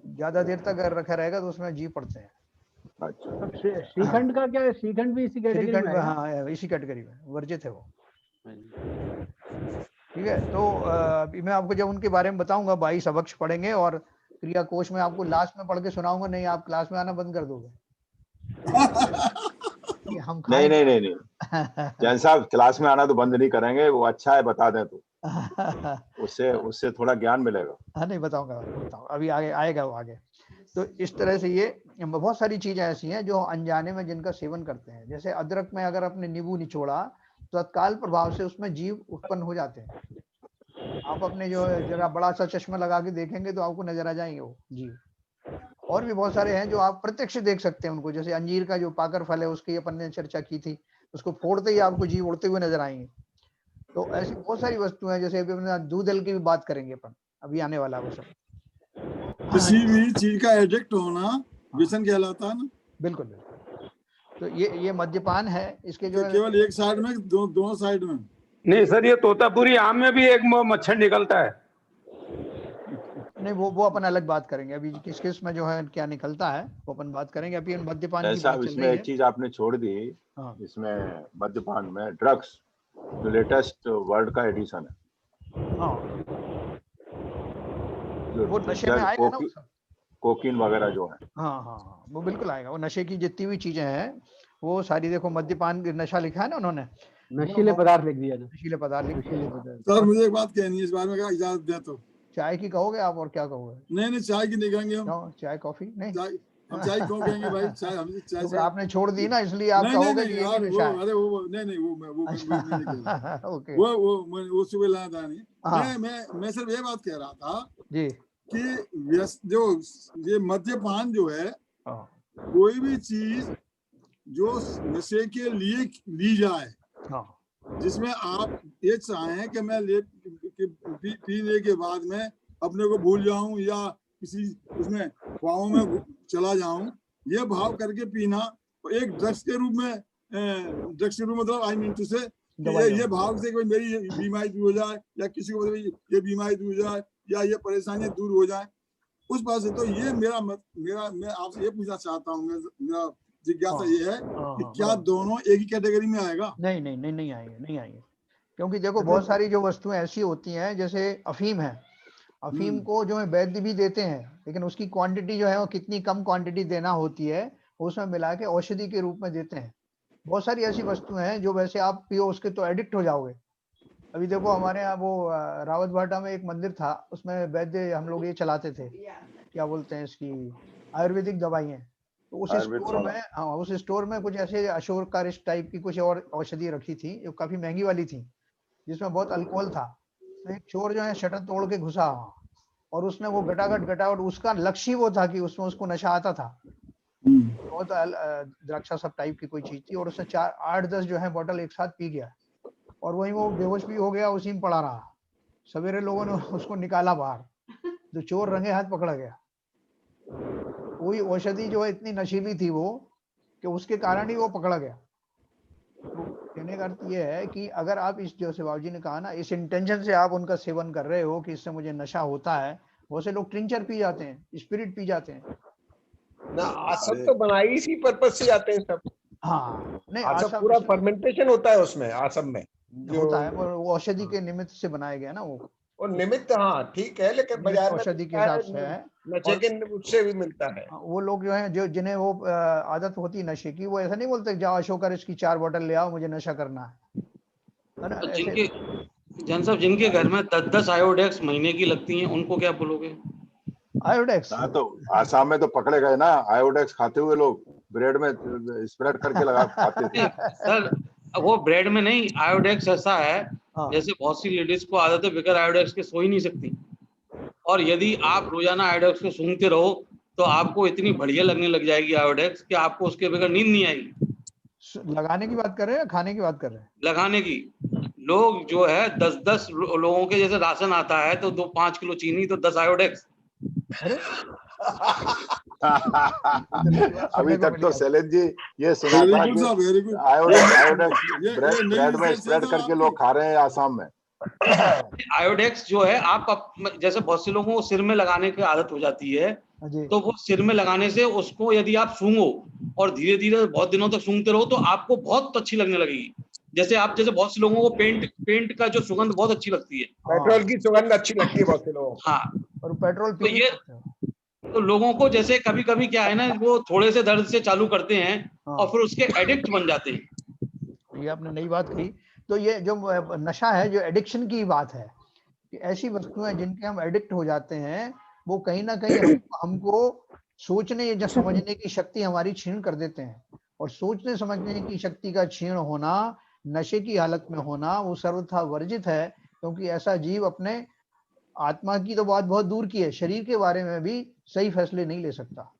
S1: ज्यादा देर तक अगर रखा रहेगा तो उसमें जी पड़ते हैं।
S3: अच्छा,
S7: श्रीखंड का क्या है? श्रीखंड भी इसी कैटेगरी में है?
S1: हाँ, इसी कैटेगरी में वर्जित है वो। ठीक है, तो अभी मैं आपको जब उनके बारे में बताऊंगा 22 अवक्ष पढ़ेंगे और क्रिया कोश में आपको लास्ट में पढ़ के सुनाऊंगा। नहीं, आप क्लास में आना बंद कर दोगे। हम
S3: नहीं जैन साहब, क्लास में आना तो बंद नहीं करेंगे, वो अच्छा है, बता दें तो उससे थोड़ा ज्ञान मिलेगा।
S1: हाँ, नहीं बताऊंगा, अभी आगे आएगा वो आगे। तो इस तरह से ये बहुत सारी चीजें ऐसी हैं जो अनजाने में जिनका सेवन करते हैं। जैसे अदरक में अगर आपने नींबू निचोड़ा तो तत्काल प्रभाव से उसमें जीव उत्पन्न हो जाते हैं। आप अपने जो जरा बड़ा सा चश्मा लगा के देखेंगे तो आपको नजर आ जाएंगे वो जीव। और भी बहुत सारे हैं जो आप प्रत्यक्ष देख सकते हैं उनको। जैसे अंजीर का जो पाकर फल है उसकी अपन ने चर्चा की थी, उसको फोड़ते ही आपको जीव उड़ते हुए नजर आएंगे। तो ऐसी बहुत सारी वस्तुएं हैं। जैसे अभी अपने दूधल की भी बात करेंगे अपन, अभी आने वाला वो सब।
S2: किसी भी चीज का एडिक्ट होना व्यसन कहलाता है ना।
S1: बिल्कुल। तो ये मद्यपान है, इसके जो
S2: केवल एक साइड में, दोनों साइड में
S13: नहीं सर, ये तोतापुरी आम में भी एक मच्छर निकलता है।
S1: नहीं, वो अपन अलग बात करेंगे। अभी किस किस में जो है क्या निकलता है वो अपन बात करेंगे। अभी मद्यपान की बात चल रही है।
S3: इसमें एक चीज आपने छोड़ दी। इसमें मद्यपान में ड्रग्स जो लेटेस्ट वर्ल्ड का एडिशन है,
S1: वो नशे में आएगा ना,
S3: कोकीन वगैरह जो है।
S1: हाँ, वो बिल्कुल आएगा। वो नशे की जितनी भी चीजें हैं वो सारी, देखो मद्यपान नशा लिखा है ना उन्होंने,
S7: नशीले पदार्थ लिख दिया।
S1: नशीले पदार्थ लिख दिया।
S2: सर मुझे एक बात कहनी है इस बारे में, इजाजत दे तो।
S1: चाय की कहोगे आप और क्या कहोगे?
S2: नहीं, चाय की नहीं कहेंगे हम।
S1: चाय कॉफी नहीं,
S2: हम चाय क्यों कहेंगे भाई? चाय हम चाय
S1: तो आपने छोड़ दी ना, इसलिए आप कहोगे कि ये नशा है।
S2: अरे वो नहीं वो सुबह लाना था नहीं। मैं सिर्फ ये बात कह रहा था
S1: जी
S2: कि जो ये मद्यपान जो है, कोई भी चीज जो नशे के लिए ली जाए, जिसमें आप ये चाहें कि मैं पीने के बाद में अपने को भूल जाऊं या किसी उसमें ख्वाबों में चला जाऊं, ये भाव करके पीना एक ड्रग्स के रूप में, मतलब आई मीन टू से ये भाव से कि मेरी बीमारी दूर हो जाए या किसी को ये बीमारी दूर हो जाए या ये परेशानियां दूर हो जाए, उस बात से। तो ये मेरा मैं आपसे ये पूछना चाहता हूँ, मेरा जिज्ञासा ये है कि क्या दोनों एक ही कैटेगरी में आएगा?
S1: नहीं आएंगे। क्योंकि देखो बहुत सारी जो वस्तुएं ऐसी होती हैं, जैसे अफीम है, अफीम को जो है वैद्य भी देते हैं, लेकिन उसकी क्वांटिटी जो है वो कितनी कम क्वांटिटी देना होती है, उसमें मिला के औषधि के रूप में देते हैं। बहुत सारी ऐसी वस्तुएं हैं जो वैसे आप पियो उसके तो एडिक्ट हो जाओगे। अभी देखो हमारे यहाँ वो रावत भाटा में एक मंदिर था, उसमें वैद्य हम लोग ये चलाते थे, क्या बोलते हैं इसकी, आयुर्वेदिक दवाइयाँ। तो उस स्टोर में कुछ ऐसे अशोकारिष्ट टाइप की कुछ और औषधि रखी थी जो काफी महंगी वाली थी, जिसमें बहुत अल्कोहल था। तो एक चोर जो है शटर तोड़ के घुसा और उसने वो गटागट, उसका लक्ष्य वो था कि उसमें उसको नशा आता था, बहुत द्राक्षा सब टाइप की कोई चीज थी, और उसने 8-10 जो है बोतल एक साथ पी गया और वहीं वो बेहोश भी हो गया, उसी में पड़ा रहा। सवेरे लोगों ने उसको निकाला बाहर, जो चोर रंगे हाथ पकड़ा गया। वही औषधि जो है इतनी नशीली थी वो कि उसके कारण ही वो पकड़ा गया। तो कहने का अर्थ ये है कि अगर आप इस, जो शिवाब जी ने कहा ना, इस इंटेंशन से आप उनका सेवन कर रहे हो कि इससे मुझे नशा होता है, बहुत से लोग ट्रिंचर पी जाते हैं, स्पिरिट पी जाते हैं
S6: ना। आसम तो बनाई इसी पर्पस से जाते हैं सब।
S1: नहीं,
S6: आसम पूरा फर्मेंटेशन होता है उसमें, आसम में
S1: जो होता है वो औषधि के निमित्त से बनाया गया ना वो
S6: निमित्त। हाँ ठीक है, लेकिन बाजार में
S1: औषधि के हिसाब से है,
S6: नशे के उससे भी मिलता है।
S1: वो लोग जो है, जो जिन्हें वो आदत होती है नशे की, वो ऐसा नहीं बोलते जाओ अशोकर इसकी 4 बोतल ले आओ, मुझे नशा करना है ना।
S11: जिनके जन साहब, जिनके घर में 10-10 आयोडेक्स महीने की लगती हैं, उनको क्या बोलोगे?
S1: आयोडेक्स
S3: तो आसाम में तो पकड़े गए ना, आयोडेक्स खाते हुए लोग ब्रेड में स्प्रेड करके लगा खाते थे।
S11: सर वो ब्रेड में नहीं, आयोडेक्स ऐसा है जैसे बहुत सी लेडीज को आदत है बगैर आयोडेक्स के सो ही नहीं सकती, और यदि आप रोजाना आयोडेक्स को सूंघते रहो तो आपको इतनी बढ़िया लगने लग जाएगी आयोडेक्स कि आपको उसके बगैर नींद नहीं आएगी।
S1: लगाने की बात कर रहे हैं, खाने की बात कर रहे हैं?
S11: लगाने की। लोग जो है 10-10 लोगों के जैसे राशन आता है तो 5 किलो चीनी तो 10 आयोडेक्स।
S3: अभी तक तो शैलेंद्र जी ये सुना था कि आयोडेक्स ब्रेड में स्प्रेड करके लोग खा रहे हैं आसाम में।
S11: आयोडेक्स जो है आप जैसे बहुत से लोगों को सिर में लगाने की आदत हो जाती है, तो वो सिर में लगाने से उसको यदि आप सूंघो और धीरे धीरे बहुत दिनों तक सूंघते रहो तो आपको बहुत अच्छी लगने लगेगी। जैसे बहुत से लोगों को पेंट का जो सुगंध बहुत अच्छी लगती है,
S6: पेट्रोल की सुगंध अच्छी लगती है बहुत से लोगों को।
S11: हाँ,
S1: और पेट्रोल
S11: तो ये तो लोगों को जैसे कभी कभी क्या है ना, वो थोड़े से दर्द से चालू करते हैं और फिर उसके एडिक्ट बन जाते हैं।
S1: ये आपने नई बात कही। तो ये जो नशा है, जो एडिक्शन की बात है, कि ऐसी वस्तुएं जिनके हम एडिक्ट हो जाते हैं वो कहीं ना कहीं हमको सोचने या समझने की शक्ति हमारी छीन कर देते हैं। और सोचने समझने की शक्ति का छीन होना, नशे की हालत में होना, वो सर्वथा वर्जित है, क्योंकि ऐसा जीव अपने आत्मा की तो बात बहुत दूर की है, शरीर के बारे में भी सही फैसले नहीं ले सकता।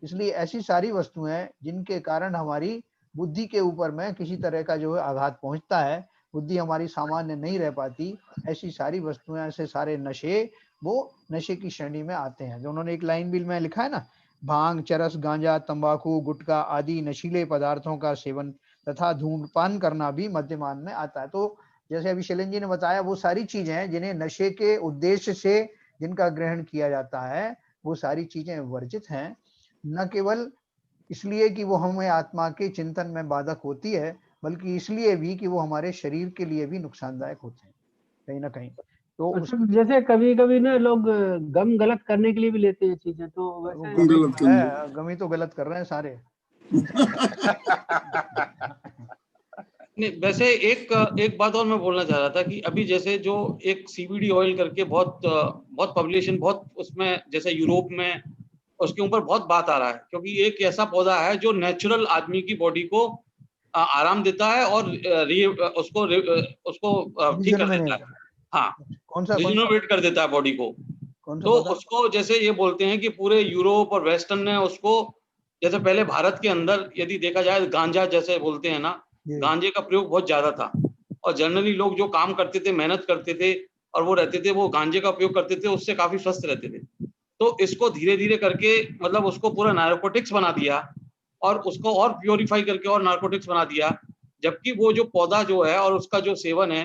S1: इसलिए ऐसी सारी वस्तुएं जिनके कारण हमारी बुद्धि के ऊपर में किसी तरह का जो है आघात पहुंचता है, बुद्धि हमारी सामान्य नहीं रह पाती, ऐसी सारी वस्तुएं, ऐसे सारे नशे वो नशे की श्रेणी में आते हैं। जो उन्होंने एक लाइन बिल में लिखा है ना, भांग, चरस, गांजा, तंबाकू, गुटखा आदि नशीले पदार्थों का सेवन तथा धूम्रपान करना भी मद्यपान में आता है। तो जैसे अभी शैलेंद्र जी ने बताया, वो सारी चीजें हैं जिन्हें नशे के उद्देश्य से जिनका ग्रहण किया जाता है, वो सारी चीजें वर्जित हैं। न केवल इसलिए कि वो हमें आत्मा के चिंतन में बाधक होती है, बल्कि इसलिए भी कि वो हमारे शरीर के लिए भी नुकसानदायक होते हैं कहीं ना कहीं। तो
S7: जैसे कभी कभी ना लोग गम गलत करने के लिए भी लेते हैं चीजें, तो वैसे
S1: गमी तो गलत कर रहे हैं सारे।
S11: नहीं, वैसे एक बात और मैं बोलना चाह रहा था कि अभी जैसे जो एक CBD ऑयल करके बहुत पब्लिकेशन, बहुत उसमें जैसे यूरोप में उसके ऊपर बहुत बात आ रहा है, क्योंकि एक ऐसा पौधा है जो नेचुरल आदमी की बॉडी को आराम देता है और उसको ठीक कर देता है। हाँ, रिजोनेट कर देता है बॉडी को। तो उसको जैसे ये बोलते हैं कि पूरे यूरोप और वेस्टर्न ने उसको, जैसे पहले भारत के अंदर यदि देखा जाए, गांजा जैसे बोलते हैं ना, गांजे का प्रयोग बहुत ज्यादा था और जनरली लोग जो काम करते थे, मेहनत करते थे और वो रहते थे, वो गांजे का उपयोग करते थे, उससे काफी स्वस्थ रहते थे। तो इसको धीरे धीरे करके मतलब उसको पूरा नार्कोटिक्स बना दिया और उसको और प्योरीफाई करके और नार्कोटिक्स बना दिया, जबकि वो जो पौधा जो है और उसका जो सेवन है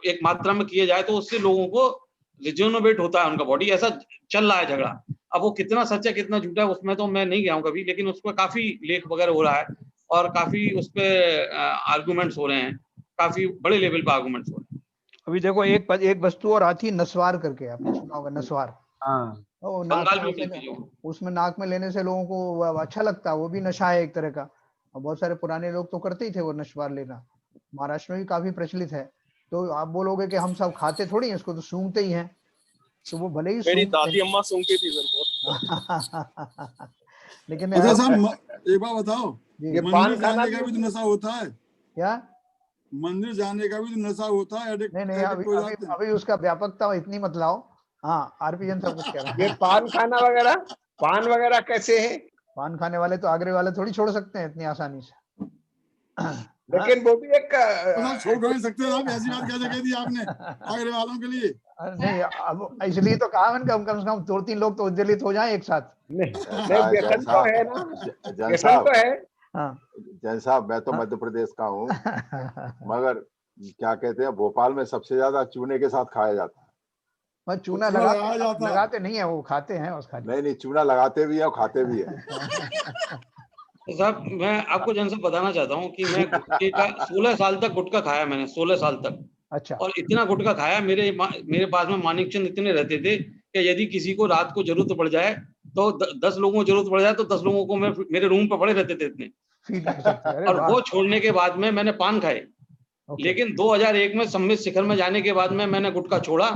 S11: एक मात्रा में किया जाए तो उससे लोगों को रिजोनेट होता है उनका बॉडी। ऐसा चल रहा है झगड़ा। अब वो कितना सच है कितना झूठा है उसमें तो मैं नहीं गया हूँ कभी, लेकिन उस पर काफी लेख वगैरह हो रहा है और काफी उस पर आर्गूमेंट्स हो रहे हैं, काफी बड़े लेवल पे आर्गूमेंट्स हो रहे हैं।
S1: अभी देखो एक वस्तु और आती है नस्वार करके, आपने सुना होगा नस्वार। उसमें नाक में लेने से लोगों को अच्छा लगता है, वो भी नशा है एक तरह का। और बहुत सारे पुराने लोग तो करते ही थे वो नस्वार लेना, महाराष्ट्र में भी काफी प्रचलित है। तो आप बोलोगे कि हम सब खाते थोड़ी हैं इसको, तो सूंघते ही हैं। तो वो भले ही
S5: मेरी दादी अम्मा सूंघती थी सर बहुत।
S1: लेकिन
S2: अच्छा साहब एक बात बताओ,
S6: ये पान खाने
S2: का भी तो नशा होता है
S1: क्या?
S2: मंदिर जाने का भी तो नशा होता है?
S1: नहीं, अभी उसका व्यापकता इतनी मत लाओ। हाँ, आरपी जन सब कुछ कह रहा है।
S6: ये पान खाना वगैरह, पान वगैरह कैसे है?
S1: पान खाने वाले तो आगरे वाले थोड़ी छोड़ सकते हैं इतनी आसानी से।
S6: लेकिन वो भी एक
S2: छोड़ नहीं सकते आप, ऐसी बात कैसे कह दी आपने आगरे वालों के लिए?
S1: नहीं, अब इसलिए तो कहा मैंने कम से कम 2-3 लोग तो उद्वेलित हो जाएं एक साथ।
S6: व्यसन तो है ना, व्यसन तो है।
S3: जैन साहब, मैं तो मध्य प्रदेश का हूँ, मगर क्या कहते हैं, भोपाल में सबसे ज्यादा चूने के साथ खाया जाता है।
S1: पर चूना लगाते नहीं है, वो खाते हैं उसका।
S3: नहीं, चूना लगाते भी है और खाते भी है।
S11: साहब मैं आपको जन से बताना चाहता हूँ कि मैं गुटखे का 16 साल तक गुटखा खाया मैंने, 16 साल तक।
S1: अच्छा।
S11: और इतना गुटखा खाया, मेरे पास में मानिक चंद इतने रहते थे कि यदि किसी को रात को जरूरत पड़ जाए तो 10 लोगों को जरूरत पड़ जाए तो 10 लोगों को मैं मेरे रूम पे पड़े रहते थे इतने। और वो छोड़ने के बाद में मैंने पान खाए, लेकिन 2001 में सम्मित शिखर में जाने के बाद में मैंने गुटखा छोड़ा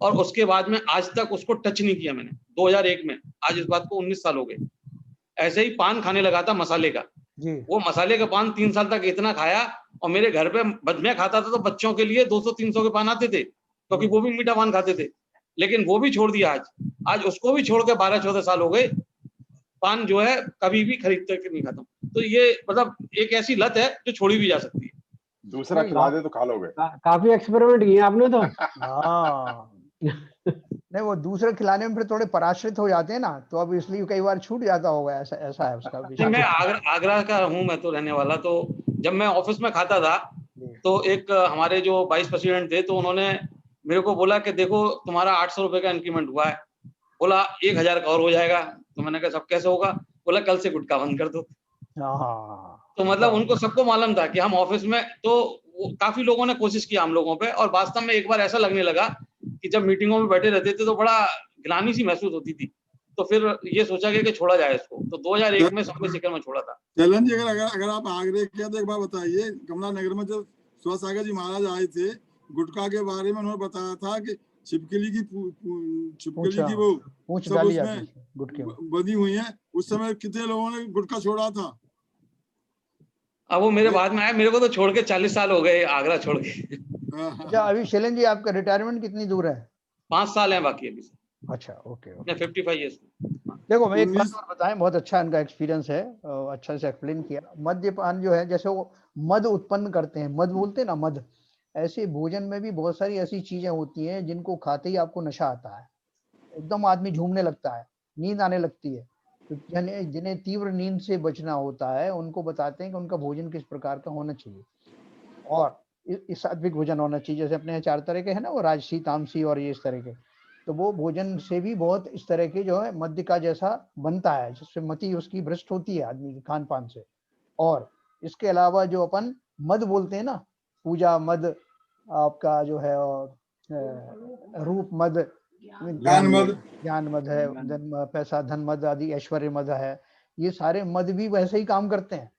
S11: और उसके बाद में आज तक उसको टच नहीं किया मैंने। 2001 में, आज इस बात को 19 साल हो गए। ऐसे ही पान खाने लगा था मसाले का
S1: जी।
S11: वो मसाले का पान 3 साल तक इतना खाया, और मेरे घर पे मैं खाता था तो बच्चों के लिए 200-300 के पान आते थे, क्योंकि वो भी मीठा पान खाते थे। लेकिन वो भी छोड़ दिया आज उसको भी छोड़ के 12-14 साल हो गए। पान जो है कभी भी खरीद कर नहीं खाता। तो ये मतलब एक ऐसी लत है जो छोड़ी भी जा सकती है।
S3: दूसरा खिला दे तो खा लोगे।
S7: काफी एक्सपेरिमेंट किए आपने तो।
S1: नहीं, वो दूसरे खिलाने में फिर थोड़े पराश्रित हो जाते हैं ना, तो अब इसलिए कई बार छूट जाता होगा, ऐसा है उसका विषय।
S11: मैं आगरा का हूँ मैं तो रहने वाला, तो जब मैं ऑफिस में खाता था तो एक हमारे जो वाइस प्रेसिडेंट थे, तो उन्होंने मेरे को बोला कि देखो तुम्हारा 800 रुपए का इंक्रीमेंट हुआ है, बोला 1000 का और हो जाएगा। तो मैंने कहा सब कैसे होगा? बोला कल से गुटखा बंद कर दो। तो मतलब उनको सबको मालूम था कि हम ऑफिस में, तो काफी लोगों ने कोशिश की हम लोगों पे, और वास्तव में एक बार ऐसा लगने लगा कि जब मीटिंगों में बैठे रहते थे तो बड़ा ग्लानि सी महसूस होती थी। तो फिर ये सोचा गया कि छोड़ा जाए इसको, तो 2001 में स्वामी शिखर में छोड़ा था।
S2: चलन जी, अगर आप आगरे किया तो एक बार बताइए, कमला नगर में जब शिवसागर जी महाराज आए थे, गुटखा के बारे में उन्होंने बताया था कि छिपकली की वो सब उसमें बंधी हुई है, उस समय कितने लोगों ने गुटखा छोड़ा था?
S11: अब वो मेरे बाद में आया, मेरे को तो छोड़ के 40 साल हो गए, आगरा छोड़ के।
S1: अच्छा, अभी शैलन जी आपका रिटायरमेंट कितनी दूर है?
S11: 5 साल है बाकी अभी।
S1: अच्छा, ओके।
S11: 55 ईयर्स।
S1: देखो, मैं एक बात और बताएं, बहुत अच्छा इनका एक्सपीरियंस है, अच्छा से एक्सप्लेन किया। मद्यपान जो है, जैसे वो मद उत्पन्न करते हैं, मद बोलते हैं ना, मद, ऐसे भोजन में भी बहुत सारी ऐसी चीजें होती हैं जिनको खाते ही आपको नशा आता है, एकदम आदमी झूमने लगता है, नींद आने लगती है। तो जिन्हें तीव्र नींद से बचना होता है, उनको बताते हैं कि उनका भोजन किस प्रकार का होना चाहिए, और इस सात्विक भोजन होना चाहिए। जैसे अपने 4 तरह के है ना, वो राजसी, तामसी और ये इस तरह के, तो वो भोजन से भी बहुत इस तरह के जो है मद्य का जैसा बनता है, जिससे मति उसकी भ्रष्ट होती है आदमी की खान पान से। और इसके अलावा जो अपन मद बोलते हैं ना, पूजा मद, आपका जो है रूप मद, ज्ञान मद है, पैसा धन मद आदि, ऐश्वर्य मद है, ये सारे मद भी वैसे ही काम करते हैं।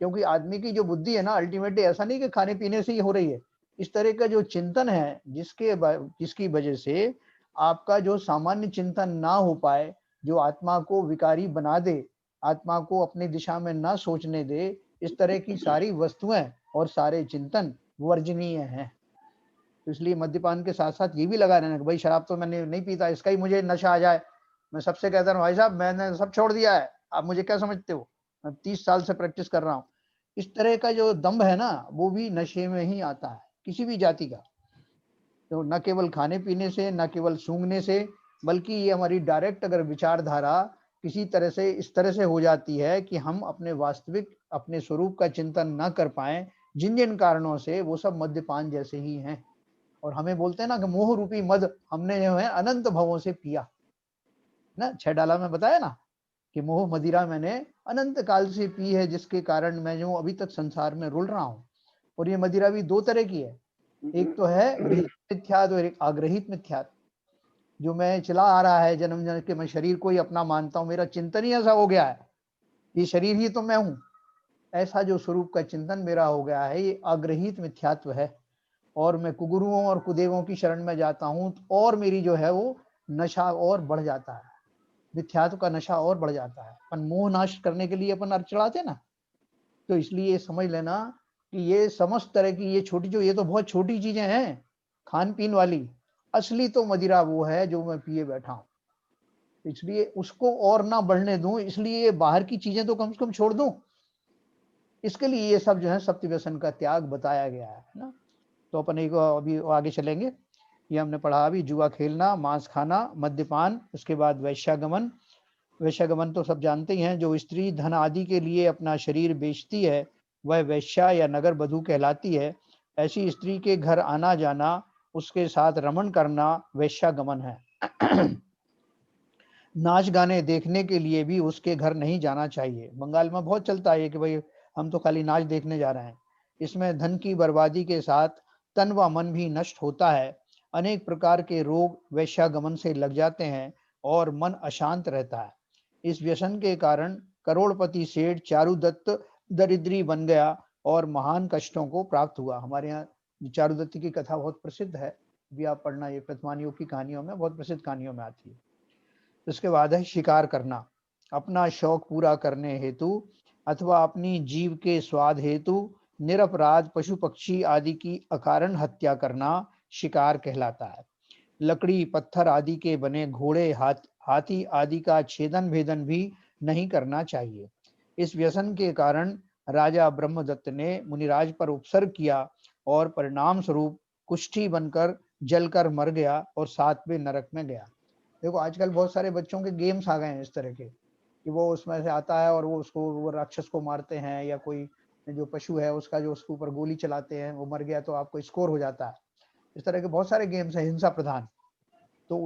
S1: क्योंकि आदमी की जो बुद्धि है ना, अल्टीमेटली ऐसा नहीं कि खाने पीने से ही हो रही है, इस तरह का जो चिंतन है जिसकी वजह से आपका जो सामान्य चिंतन ना हो पाए, जो आत्मा को विकारी बना दे, आत्मा को अपनी दिशा में ना सोचने दे, इस तरह की सारी वस्तुएं और सारे चिंतन वर्जनीय हैं। तो इसलिए मद्यपान के साथ साथ ये भी लगा रहना कि भाई शराब तो मैंने नहीं पीता, इसका ही मुझे नशा आ जाए। मैं सबसे कहता हूँ, भाई साहब मैंने सब छोड़ दिया है, आप मुझे क्या समझते हो, मैं 30 साल से प्रैक्टिस कर रहा हूँ। इस तरह का जो दम्भ है ना, वो भी नशे में ही आता है, किसी भी जाति का। तो न केवल खाने पीने से, न केवल सूंघने से, बल्कि ये हमारी डायरेक्ट अगर विचारधारा किसी तरह से इस तरह से हो जाती है कि हम अपने वास्तविक, अपने स्वरूप का चिंतन न कर पाए, जिन जिन कारणों से, वो सब मद्यपान जैसे ही हैं। और हमें बोलते हैं ना कि मोह रूपी मद हमने जो है अनंत भवों से पिया ना, 6 डाला में बताया ना कि मोह मदिरा मैंने अनंत काल से पी है, जिसके कारण मैं जो अभी तक संसार में रुल रहा हूँ। और ये मदिरा भी 2 तरह की है, एक तो है मिथ्यात्व और एक आग्रहित मिथ्यात्व, जो मैं चला आ रहा है जन्म जन्म के, मैं शरीर को ही अपना मानता हूँ, मेरा चिंतन ही ऐसा हो गया है, ये शरीर ही तो मैं हूँ, ऐसा जो स्वरूप का चिंतन मेरा हो गया है, ये आग्रहित मिथ्यात्व है। और मैं कुगुरुओं और कुदेवों की शरण में जाता हूँ, और मेरी जो है वो नशा और बढ़ जाता है, मिथ्यात्व का नशा और बढ़ जाता है। अपन मोह नाश करने के लिए अपन अर्थ चढ़ाते ना, तो इसलिए समझ लेना कि ये समस्त तरह की ये छोटी, जो ये तो बहुत छोटी चीजें हैं खान पीन वाली, असली तो मदिरा वो है जो मैं पिए बैठा हूँ। इसलिए उसको और ना बढ़ने दूं, इसलिए बाहर की चीजें तो कम से कम छोड़ दूं। इसके लिए ये सब जो है सप्त व्यसन का त्याग बताया गया है ना। तो अपन एक अभी आगे चलेंगे। ये हमने पढ़ा अभी, जुआ खेलना, मांस खाना, मद्यपान, उसके बाद वैश्यागमन। वैश्यागमन तो सब जानते ही हैं, जो स्त्री धन आदि के लिए अपना शरीर बेचती है, वह वैश्या या नगर बधू कहलाती है। ऐसी स्त्री के घर आना जाना, उसके साथ रमण करना वैश्यागमन है। नाच गाने देखने के लिए भी उसके घर नहीं जाना चाहिए। बंगाल में बहुत चलता है कि भाई हम तो खाली नाच देखने जा रहे हैं। इसमें धन की बर्बादी के साथ तन व मन भी नष्ट होता है। अनेक प्रकार के रोग वैश्यागमन से लग जाते हैं और मन अशांत रहता है। इस व्यसन के कारण करोड़पति सेठ चारुदत्त दरिद्री बन गया और महान कष्टों को प्राप्त हुआ। हमारे यहाँ चारुदत्त की कथा बहुत प्रसिद्ध है, भी आप पढ़ना, ये प्रतिमानियों की कहानियों में, बहुत प्रसिद्ध कहानियों में आती है। उसके बाद है शिकार करना। अपना शौक पूरा करने हेतु अथवा अपनी जीव के स्वाद हेतु निरपराध पशु पक्षी आदि की अकारण हत्या करना शिकार कहलाता है। लकड़ी पत्थर आदि के बने घोड़े हाथी आदि का छेदन भेदन भी नहीं करना चाहिए। इस व्यसन के कारण राजा ब्रह्मदत्त ने मुनिराज पर उपसर्ग किया और परिणाम स्वरूप कुष्ठी बनकर जलकर मर गया और 7वें नरक में गया। देखो आजकल बहुत सारे बच्चों के गेम्स आ गए हैं इस तरह के कि वो उसमें से आता है और वो उसको वो राक्षस को मारते हैं, या कोई जो पशु है उसका जो उसके ऊपर गोली चलाते हैं, वो मर गया तो आपको स्कोर हो जाता है। इस तरह के बहुत सारे गेम्स हैं हिंसा प्रधान। तो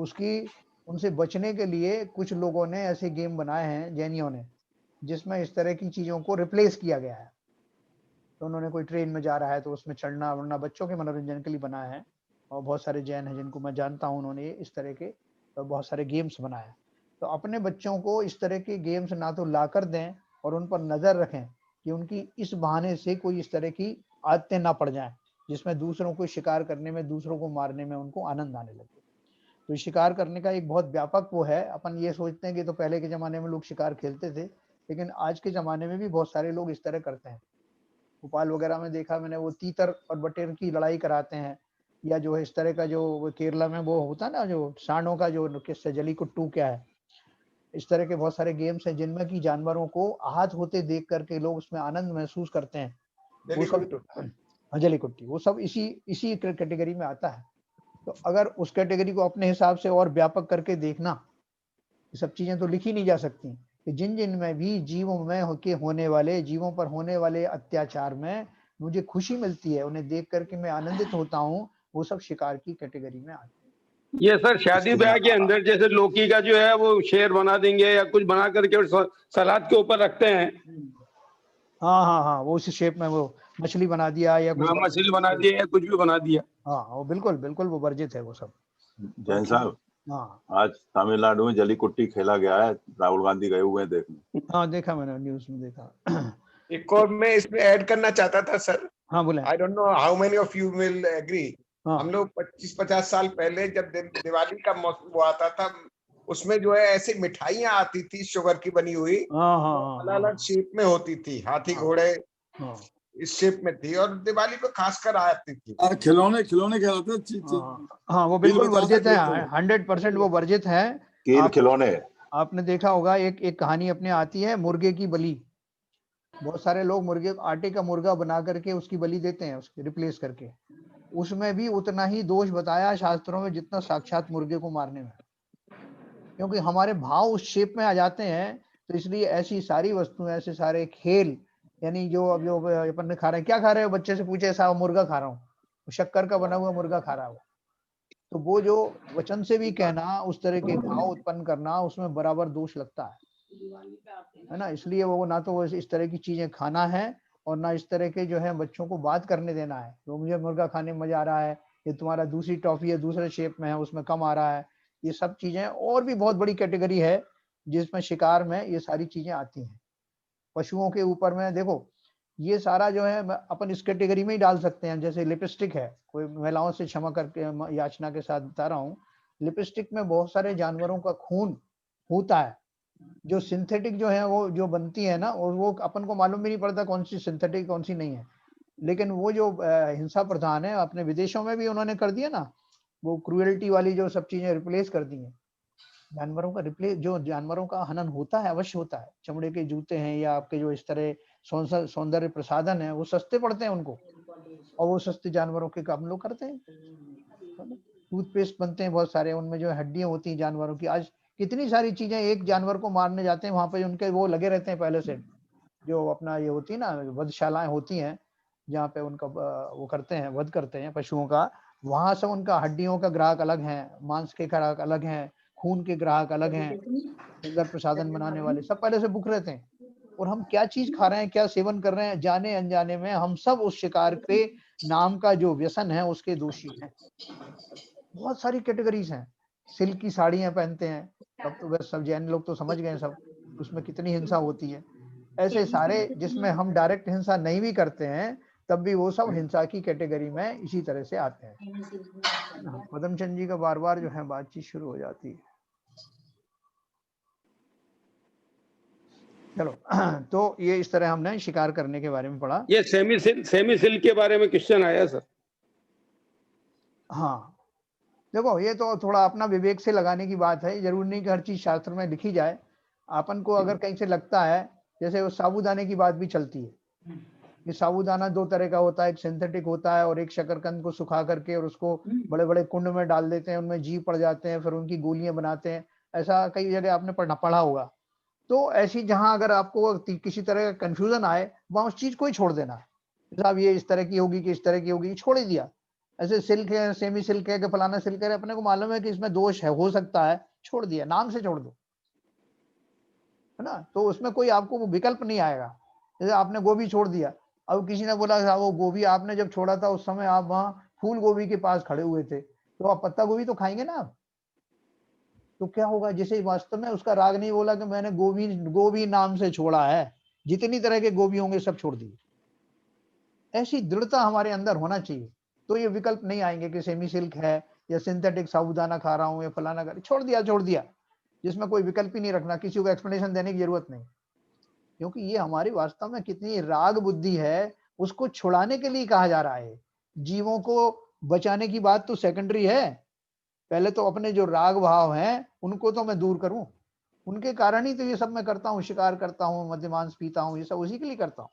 S1: उनसे बचने के लिए कुछ लोगों ने ऐसे गेम बनाए हैं जैनियों ने, जिसमें इस तरह की चीजों को रिप्लेस किया गया है। तो उन्होंने कोई ट्रेन में जा रहा है तो उसमें चढ़ना वरना बच्चों के मनोरंजन के लिए बनाया है। और बहुत सारे जैन हैं जिनको मैं जानता हूँ, उन्होंने इस तरह के बहुत सारे गेम्स बनाए। तो अपने बच्चों को इस तरह के गेम्स ना तो ला कर दें और उन पर नजर रखें कि उनकी इस बहाने से कोई इस तरह की आदतें ना पड़ जाएं जिसमें दूसरों को शिकार करने में, दूसरों को मारने में उनको आनंद आने लगे। तो शिकार करने का एक बहुत व्यापक वो है। अपन ये सोचते हैं कि तो पहले के जमाने में लोग शिकार खेलते थे, लेकिन आज के जमाने में भी बहुत सारे लोग इस तरह करते हैं। भोपाल वगैरह में देखा मैंने, वो तीतर और बटेर की लड़ाई कराते हैं, या जो है इस तरह का जो केरला में वो होता है ना, जो सांडों का जो किस्सा जली कुट्टू क्या है, इस तरह के बहुत सारे गेम्स हैं जिनमें कि जानवरों को आहत होते देख करके लोग उसमें आनंद महसूस करते हैं। वो सब जली कुट्टी, वो सब इसी कैटेगरी में आता है। तो अगर उस कैटेगरी को अपने हिसाब से और व्यापक करके देखना, ये सब चीजें तो लिखी नहीं जा सकती कि जिन में भी जीवों में होने वाले, जीवों पर होने वाले अत्याचार में मुझे खुशी मिलती है, उन्हें देख करके मैं आनंदित होता हूँ, वो सब शिकार की कैटेगरी में आते हैं।
S13: ये सर शादी ब्याह के अंदर जैसे लौकी का जो है वो शेर बना देंगे या कुछ बना करके और सलाद के ऊपर रखते हैं।
S1: हाँ, वो उसी शेप में वो मछली बना दिया या कुछ
S13: मछली बना दिया या कुछ भी बना दिया।
S1: हाँ, वो बिल्कुल वो वर्जित है वो सब।
S3: जैन साहब, आज तमिलनाडु में जली कुट्टी खेला गया है, राहुल गांधी गए हुए हैं देखने।
S1: हाँ, देखा मैंने, न्यूज में देखा।
S6: एक और मैं इसमें ऐड करना चाहता था सर।
S1: हाँ बोले।
S6: I don't know how many of you will agree. हम लोग 25-50 साल पहले जब दिवाली का मौसम वो आता था, उसमें जो है ऐसी मिठाइयाँ आती थी शुगर की बनी हुई, अलग अलग शेप में होती थी, हाथी घोड़े इस शेप में थी, और दिवाली पे खासकर आती थी।
S2: खिलौने कहलाते।
S1: हाँ, वो बिल्कुल वर्जित है, 100% वो वर्जित है।
S3: खिलौने
S1: आपने देखा होगा, एक कहानी अपने आती है मुर्गे की बलि। बहुत सारे लोग मुर्गे आटे का मुर्गा बना करके उसकी बलि देते हैं, उसके रिप्लेस करके। उसमें भी उतना ही दोष बताया शास्त्रों में जितना साक्षात मुर्गे को मारने में, क्योंकि हमारे भाव उस शेप में आ जाते हैं। तो इसलिए ऐसी सारी वस्तुएं, ऐसे सारे खेल, यानी जो अब जो अपन खा रहे हैं, क्या खा रहे हो, बच्चे से पूछे, ऐसा मुर्गा खा रहा हूँ, शक्कर का बना हुआ मुर्गा खा रहा हूँ। तो वो जो वचन से भी कहना, उस तरह के भाव उत्पन्न करना, उसमें बराबर दोष लगता है ना। इसलिए वो ना तो इस तरह की चीजें खाना है और ना इस तरह के जो है बच्चों को बात करने देना है। तो मुझे मुर्गा खाने में मजा आ रहा है, ये तुम्हारा दूसरी टॉफी है, दूसरे शेप में है, उसमें कम आ रहा है। ये सब चीजें और भी बहुत बड़ी कैटेगरी है जिसमें शिकार में ये सारी चीजें आती हैं। पशुओं के ऊपर में देखो, ये सारा जो है अपन इस कैटेगरी में ही डाल सकते हैं। जैसे लिपस्टिक है, कोई महिलाओं से क्षमा करके याचना के साथ बता रहा हूँ, लिपस्टिक में बहुत सारे जानवरों का खून होता है। जो सिंथेटिक जो है वो जो बनती है ना, और वो अपन को मालूम भी नहीं पड़ता कौन सी सिंथेटिक कौन सी नहीं है। लेकिन वो जो हिंसा प्रधान है, अपने विदेशों में भी उन्होंने कर दिया ना, वो क्रूएल्टी वाली जो सब चीजें रिप्लेस कर दी हैं। जानवरों का रिप्लेस, जो जानवरों का हनन होता है, अवश्य होता है। चमड़े के जूते हैं या आपके जो इस तरह सौंदर्य प्रसाधन है, वो सस्ते पड़ते हैं उनको, और वो सस्ते जानवरों के काम लोग करते हैं। टूथपेस्ट बनते हैं बहुत सारे, उनमें जो हड्डियां होती हैं जानवरों की। आज कितनी सारी चीजें, एक जानवर को मारने जाते हैं वहां पे उनके वो लगे रहते हैं पहले से, जो अपना ये होती है ना, वधशालाएं होती हैं जहाँ पे उनका वो करते हैं, वध करते हैं पशुओं का। वहां से उनका हड्डियों का ग्राहक अलग है, मांस के ग्राहक अलग हैं, खून के ग्राहक अलग हैं, सुंदर प्रसाधन बनाने वाले सब पहले से बुक रहते हैं। और हम क्या चीज खा रहे हैं, क्या सेवन कर रहे हैं, जाने अनजाने में हम सब उस शिकार के नाम का जो व्यसन है उसके दोषी हैं। बहुत सारी कैटेगरीज हैं। सिल्क की साड़ियां पहनते हैं, तब तो बस सब जैन लोग तो समझ गए सब, उसमें कितनी हिंसा होती है। ऐसे सारे जिसमें हम डायरेक्ट हिंसा नहीं भी करते हैं, तब भी वो सब हिंसा की कैटेगरी में इसी तरह से आते हैं। पदम चंद जी का बार बार जो है बातचीत शुरू हो जाती है। चलो, तो ये इस तरह हमने शिकार करने के बारे में पढ़ा।
S13: ये सेमी सिल्क के बारे में क्वेश्चन आया सर।
S1: हाँ, देखो ये तो थोड़ा अपना विवेक से लगाने की बात है। जरूरी नहीं कि हर चीज शास्त्र में लिखी जाए। अपन को अगर कहीं से लगता है, जैसे वो साबूदाने की बात भी चलती है, ये साबूदाना दो तरह का होता है, एक सिंथेटिक होता है और एक शकरकंद को सुखा करके और उसको बड़े बड़े कुंड में डाल देते हैं, उनमें जीव पड़ जाते हैं, फिर उनकी गोलियां बनाते हैं। ऐसा कई जगह आपने पढ़ा होगा। तो ऐसी जहां अगर आपको किसी तरह का कंफ्यूजन आए, वहां उस चीज को ही छोड़ देना है। साहब ये इस तरह की होगी कि इस तरह की होगी, छोड़ ही दिया। ऐसे सिल्क है, सेमी सिल्क है कि फलाना सिल्क है, अपने को मालूम है कि इसमें दोष है, हो सकता है, छोड़ दिया, नाम से छोड़ दो, है ना। तो उसमें कोई आपको वो विकल्प नहीं आएगा। जैसे आपने गोभी छोड़ दिया, अब किसी ने बोला वो गोभी आपने जब छोड़ा था उस समय आप वहां फूल गोभी के पास खड़े हुए थे, तो आप पत्ता गोभी तो खाएंगे ना आप। तो क्या होगा, जैसे वास्तव में उसका राग नहीं बोला कि मैंने गोभी नाम से छोड़ा है, जितनी तरह के गोभी होंगे सब छोड़ दिए। ऐसी दृढ़ता हमारे अंदर होना चाहिए, तो ये विकल्प नहीं आएंगे कि सेमी सिल्क है या सिंथेटिक साबूदाना खा रहा हूं या फलाना छोड़ दिया, जिसमें कोई विकल्प ही नहीं रखना, किसी को एक्सप्लेनेशन देने की जरूरत नहीं। क्योंकि ये हमारी वास्तव में कितनी राग बुद्धि है, उसको छुड़ाने के लिए कहा जा रहा है। जीवों को बचाने की बात तो सेकेंडरी है, पहले तो अपने जो राग भाव हैं उनको तो मैं दूर करूं, उनके कारण ही तो ये सब मैं करता हूँ, शिकार करता हूँ, मद्यमांस पीता हूँ, ये सब उसी के लिए करता हूँ।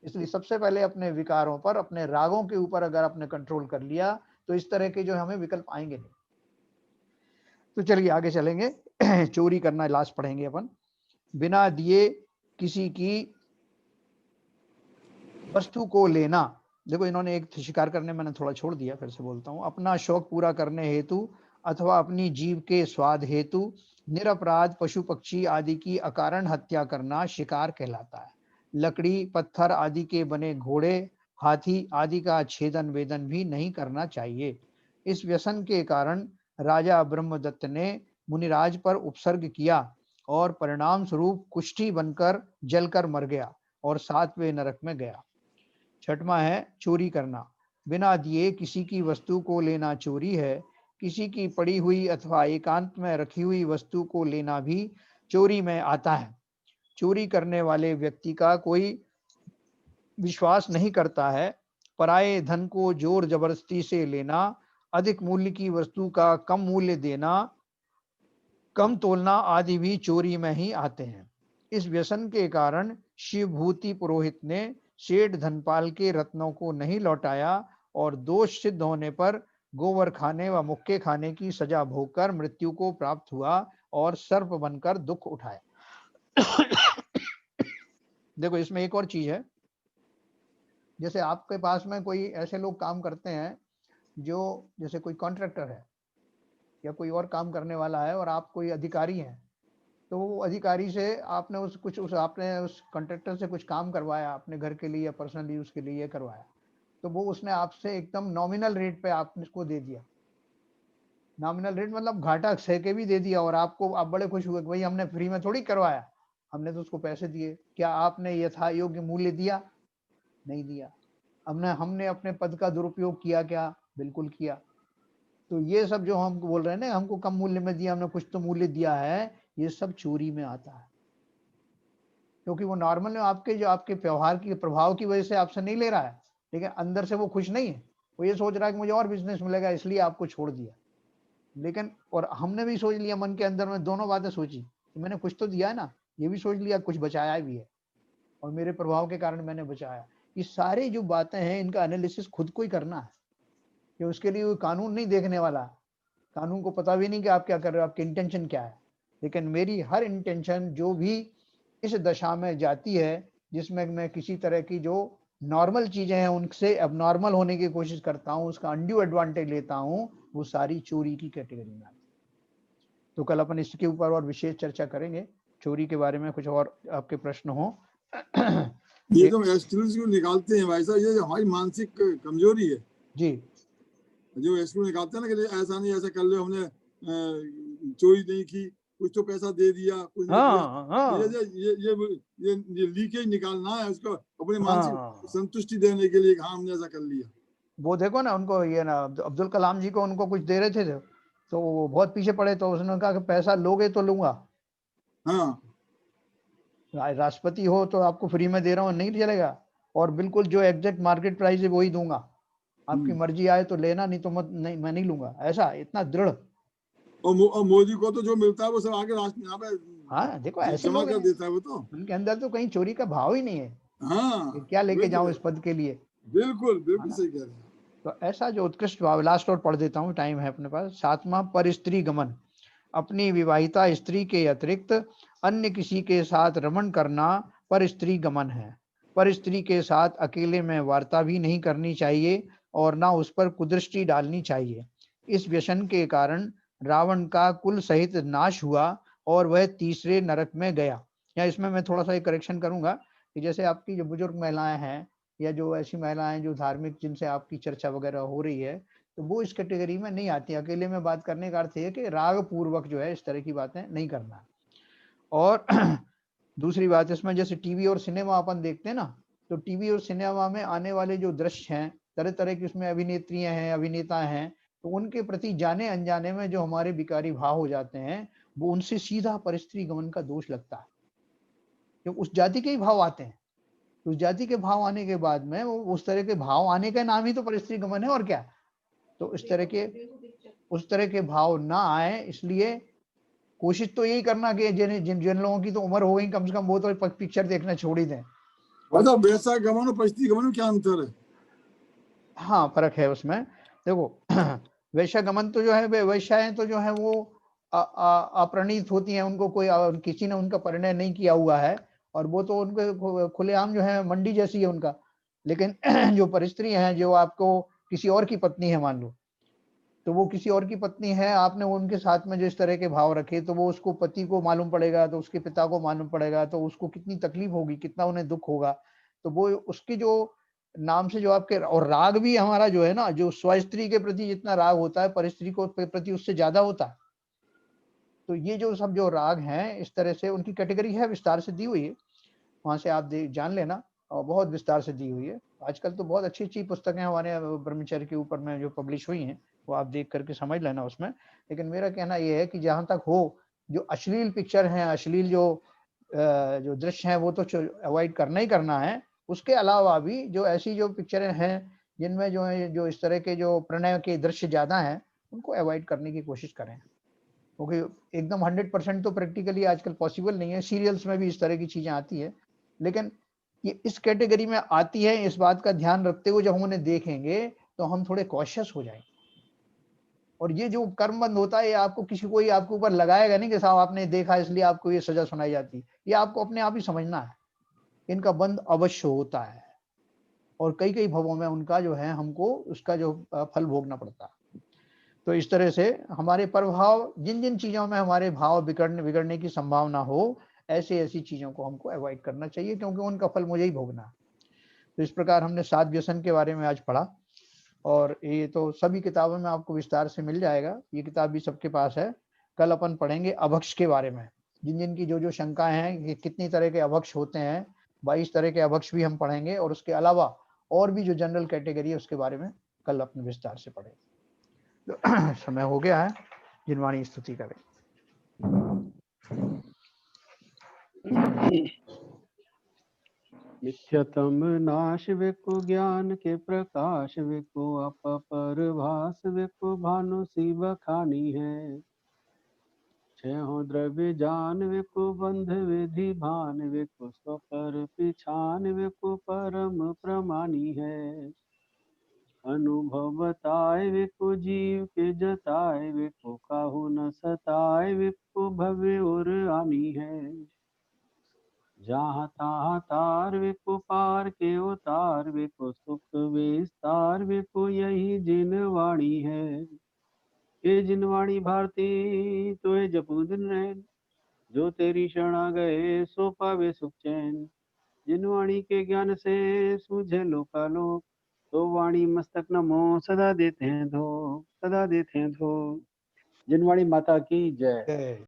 S1: इसलिए सबसे पहले अपने विकारों पर, अपने रागों के ऊपर अगर आपने कंट्रोल कर लिया तो इस तरह के जो हमें विकल्प आएंगे नहीं। तो चलिए आगे चलेंगे। चोरी करना लास्ट पढ़ेंगे अपन। बिना दिए किसी की वस्तु को लेना। देखो इन्होंने एक शिकार करने, मैंने थोड़ा छोड़ दिया, फिर से बोलता हूँ। अपना शौक पूरा करने हेतु अथवा अपनी जीव के स्वाद हेतु निरपराध पशु पक्षी आदि की अकारण हत्या करना शिकार कहलाता है। लकड़ी पत्थर आदि के बने घोड़े हाथी आदि का छेदन वेदन भी नहीं करना चाहिए। इस व्यसन के कारण राजा ब्रह्मदत्त ने मुनिराज पर उपसर्ग किया और परिणाम स्वरूप कुष्ठी बनकर जलकर मर गया और 7वें नरक में गया। छठवां है चोरी करना। बिना दिए किसी की वस्तु को लेना चोरी है। किसी की पड़ी हुई अथवा एकांत में रखी हुई वस्तु को लेना भी चोरी में आता है। चोरी करने वाले व्यक्ति का कोई विश्वास नहीं करता है। पराये धन को जोर जबरदस्ती से लेना, अधिक मूल्य की वस्तु का कम मूल्य देना, कम तोलना आदि भी चोरी में ही आते हैं। इस व्यसन के कारण शिवभूति पुरोहित ने सेठ धनपाल के रत्नों को नहीं लौटाया और दोष सिद्ध होने पर गोबर खाने व मुक्के खाने की सजा भोगकर मृत्यु को प्राप्त हुआ और सर्प बनकर दुख उठाया। देखो इसमें एक और चीज है, जैसे आपके पास में कोई ऐसे लोग काम करते हैं जो जैसे कोई कॉन्ट्रैक्टर है या कोई और काम करने वाला है और आप कोई अधिकारी हैं, तो वो अधिकारी से आपने आपने उस कॉन्ट्रैक्टर से कुछ काम करवाया अपने घर के लिए या पर्सनल यूज के लिए करवाया, तो वो उसने आपसे एकदम नॉमिनल रेट पे आपने उसको दे दिया। नॉमिनल रेट मतलब घाटा सह के भी दे दिया और आप बड़े खुश हुए कि भाई हमने फ्री में थोड़ी करवाया, हमने तो उसको पैसे दिए। क्या आपने यथा योग्य मूल्य दिया? नहीं दिया। हमने अपने पद का दुरुपयोग किया क्या? बिल्कुल किया। तो ये सब जो हम बोल रहे हैं ना, हमको कम मूल्य में दिया, हमने कुछ तो मूल्य दिया है, ये सब चोरी में आता है। क्योंकि वो नॉर्मल आपके व्यवहार की प्रभाव की वजह से आपसे नहीं ले रहा है, लेकिन अंदर से वो खुश नहीं है। वो ये सोच रहा है कि मुझे और बिजनेस मिलेगा, इसलिए आपको छोड़ दिया। लेकिन और हमने भी सोच लिया मन के अंदर में, दोनों बातें सोची कि मैंने कुछ तो दिया है ना, ये भी सोच लिया कुछ बचाया भी है और मेरे प्रभाव के कारण मैंने बचाया। ये सारी जो बातें हैं इनका एनालिसिस खुद को ही करना है, कि उसके लिए कानून नहीं देखने वाला। कानून को पता भी नहीं कि आप क्या कर रहे हो, आपकी इंटेंशन क्या है। लेकिन मेरी हर इंटेंशन जो भी इस दशा में जाती है, जिसमें मैं किसी तरह की जो नॉर्मल चीजें हैं उनसे अब नॉर्मल होने की कोशिश करता हूँ, उसका अनड्यू एडवांटेज लेता हूँ, वो सारी चोरी की कैटेगरी में आती है। तो कल अपन इसके ऊपर और विशेष चर्चा करेंगे, चोरी के बारे में कुछ और आपके प्रश्न हो।
S2: ये तो एक्सक्यूज को निकालते हैं भाई साहब, ये हमारी मानसिक कमजोरी है
S1: जी।
S2: जो एक्सक्यूज निकालते हैं ना कि ऐसा नहीं, ऐसा कर लो, हमने चोरी नहीं की, कुछ तो पैसा दे दिया, कुछ ये लीकेज निकालना है उसको अपने मानसिक संतुष्टि देने के लिए, हाँ हमने ऐसा कर लिया।
S1: वो देखो ना, उनको ये ना अब्दुल कलाम जी को उनको कुछ दे रहे थे तो वो बहुत पीछे पड़े, तो उसने कहा कि पैसा लोगे तो लूंगा।
S2: हाँ,
S1: राष्ट्रपति हो तो आपको फ्री में दे रहा हूँ, नहीं चलेगा, और बिल्कुल जो एग्जैक्ट मार्केट प्राइस है वही दूंगा, आपकी मर्जी आए तो लेना, नहीं तो मत, नहीं मैं नहीं लूंगा। ऐसा इतना दृढ़।
S2: और मोदी को तो जो मिलता है वो सब आगे यहाँ पे
S1: हाँ देखो ऐसे लोग
S2: कर देता है, वो तो
S1: उनके अंदर तो कहीं चोरी का भाव ही नहीं है।
S2: हाँ,
S1: क्या लेके जाऊं इस पद के लिए।
S2: बिल्कुल बिल्कुल सही कह रहे हैं।
S1: तो ऐसा जो उत्कृष्ट भाव, लास्ट और पढ़ देता हूँ, टाइम है अपने पास। 7वां, पर स्त्री गमन, अपनी विवाहिता स्त्री के अतिरिक्त अन्य किसी के साथ रमण करना पर स्त्री गमन है। पर स्त्री के साथ अकेले में वार्ता भी नहीं करनी चाहिए और ना उस पर कुदृष्टि डालनी चाहिए। इस व्यसन के कारण रावण का कुल सहित नाश हुआ और वह तीसरे नरक में गया। या इसमें मैं थोड़ा सा एक करेक्शन करूंगा कि जैसे आपकी जो बुजुर्ग महिलाएं हैं या जो ऐसी महिलाएं जो धार्मिक, जिनसे आपकी चर्चा वगैरह हो रही है, तो वो इस कैटेगरी में नहीं आती। अकेले में बात करने का अर्थ है कि राग पूर्वक जो है इस तरह की बातें नहीं करना। और दूसरी बात, इसमें जैसे टीवी और सिनेमा अपन देखते हैं ना, तो टीवी और सिनेमा में आने वाले जो दृश्य हैं, तरह तरह की उसमें अभिनेत्रियां हैं, अभिनेता हैं, तो उनके प्रति जाने अनजाने में जो हमारे विकारी भाव हो जाते हैं, वो उनसे सीधा परिस्त्री गमन का दोष लगता है। क्योंकि उस जाति के ही भाव आते हैं, उस जाति के भाव आने के बाद में वो उस तरह के भाव आने का नाम ही तो परिस्त्री गमन है, और क्या। तो इस तरह के, उस तरह के भाव ना आए, इसलिए कोशिश तो यही करना कि जिन लोगों की तो उम्र हो गई, कम से कम वो तो पिक्चर देखना छोड़ ही दें।
S2: मतलब वैसा गमन और परिस्त्री गमन में क्या अंतर है?
S1: हाँ, फर्क है उसमें। देखो वैश्या गमन तो जो है, वैश्याएं तो जो है वो अपरिणीत होती हैं, उनको कोई किसी ने उनका परिणय नहीं किया हुआ है, और वो तो उनके खुलेआम जो है मंडी जैसी है उनका। लेकिन जो परिस्त्री हैं, जो आपको किसी और की पत्नी है मान लो, तो वो किसी और की पत्नी है, आपने उनके साथ में जो इस तरह के भाव रखे, तो वो उसको पति को मालूम पड़ेगा, तो उसके पिता को मालूम पड़ेगा, तो उसको कितनी तकलीफ होगी, कितना उन्हें दुख होगा। तो वो उसकी जो नाम से जो आपके, और राग भी हमारा जो है ना, जो स्वस्त्री के प्रति जितना राग होता है, परिस्त्री को प्रति उससे ज्यादा होता है। तो ये जो सब जो राग हैं, इस तरह से उनकी कैटेगरी है, विस्तार से दी हुई है, वहां से आप जान लेना, और बहुत विस्तार से दी हुई है। आजकल तो बहुत अच्छी अच्छी पुस्तकें हमारे ब्रह्मचर्य के ऊपर में जो पब्लिश हुई हैं, वो आप देख करके समझ लेना उसमें। लेकिन मेरा कहना ये है कि जहां तक हो, जो अश्लील पिक्चर हैं, अश्लील जो दृश्य हैं, वो तो अवॉइड करना ही करना है। उसके अलावा भी जो ऐसी जो पिक्चरें हैं जिनमें जो है, जो इस तरह के जो प्रणय के दृश्य ज्यादा हैं, उनको अवॉइड करने की कोशिश करें, क्योंकि एकदम 100% तो प्रैक्टिकली आजकल पॉसिबल नहीं है। सीरियल्स में भी इस तरह की चीजें आती है, लेकिन ये इस कैटेगरी में आती है, इस बात का ध्यान रखते हुए जब हम उन्हें देखेंगे तो हम थोड़े कॉशियस हो जाएंगे। और ये जो कर्मबंध होता है, ये आपको किसी कोई आपके ऊपर लगाएगा नहीं कि साहब आपने देखा इसलिए आपको ये सजा सुनाई जाती है। ये आपको अपने आप ही समझना है, इनका बंध अवश्य होता है, और कई कई भवों में उनका जो है हमको उसका जो फल भोगना पड़ता है। तो इस तरह से हमारे प्रभाव, जिन जिन चीजों में हमारे भाव बिगड़ने की संभावना हो, ऐसी चीजों को हमको अवॉइड करना चाहिए, क्योंकि उनका फल मुझे ही भोगना है। तो इस प्रकार हमने 7 व्यसन के बारे में आज पढ़ा, और ये तो सभी किताबों में आपको विस्तार से मिल जाएगा, ये किताब भी सबके पास है। कल अपन पढ़ेंगे अभक्ष के बारे में, जिन जिन की जो शंका है कि कितनी तरह के अभक्ष होते हैं, 22 तरह के अभक्ष भी हम पढ़ेंगे, और उसके अलावा और भी जो जनरल कैटेगरी है उसके बारे में कल अपने विस्तार से पढ़ेंगे। तो समय हो गया है, जिनवाणी स्तुति करें।
S14: मिथ्यतम नाश विको ज्ञान के प्रकाश विको अपरभास विको भानु सी बखानी है। छहो द्रव्य जान विको बंध विधि भान विको स्वपर पिछान विको परम प्रमानी है। अनुभव बताए विको जीव के जताए विको काहू न सताए विको भव्य और आनी है। जहाँ तहाँ तार विको पार के उतार विको सुख विस्तार विको यही जिनवाणी है। ये जिनवाणी भारती तो जपू दिन रैन, जो तेरी शरणा गए सो पावे सुख चैन। जिनवाणी के ज्ञान से सूझे लोकालोक, तो वाणी मस्तक नमो सदा देते हैं धो, सदा देते हैं धो। जिनवाणी माता की जय।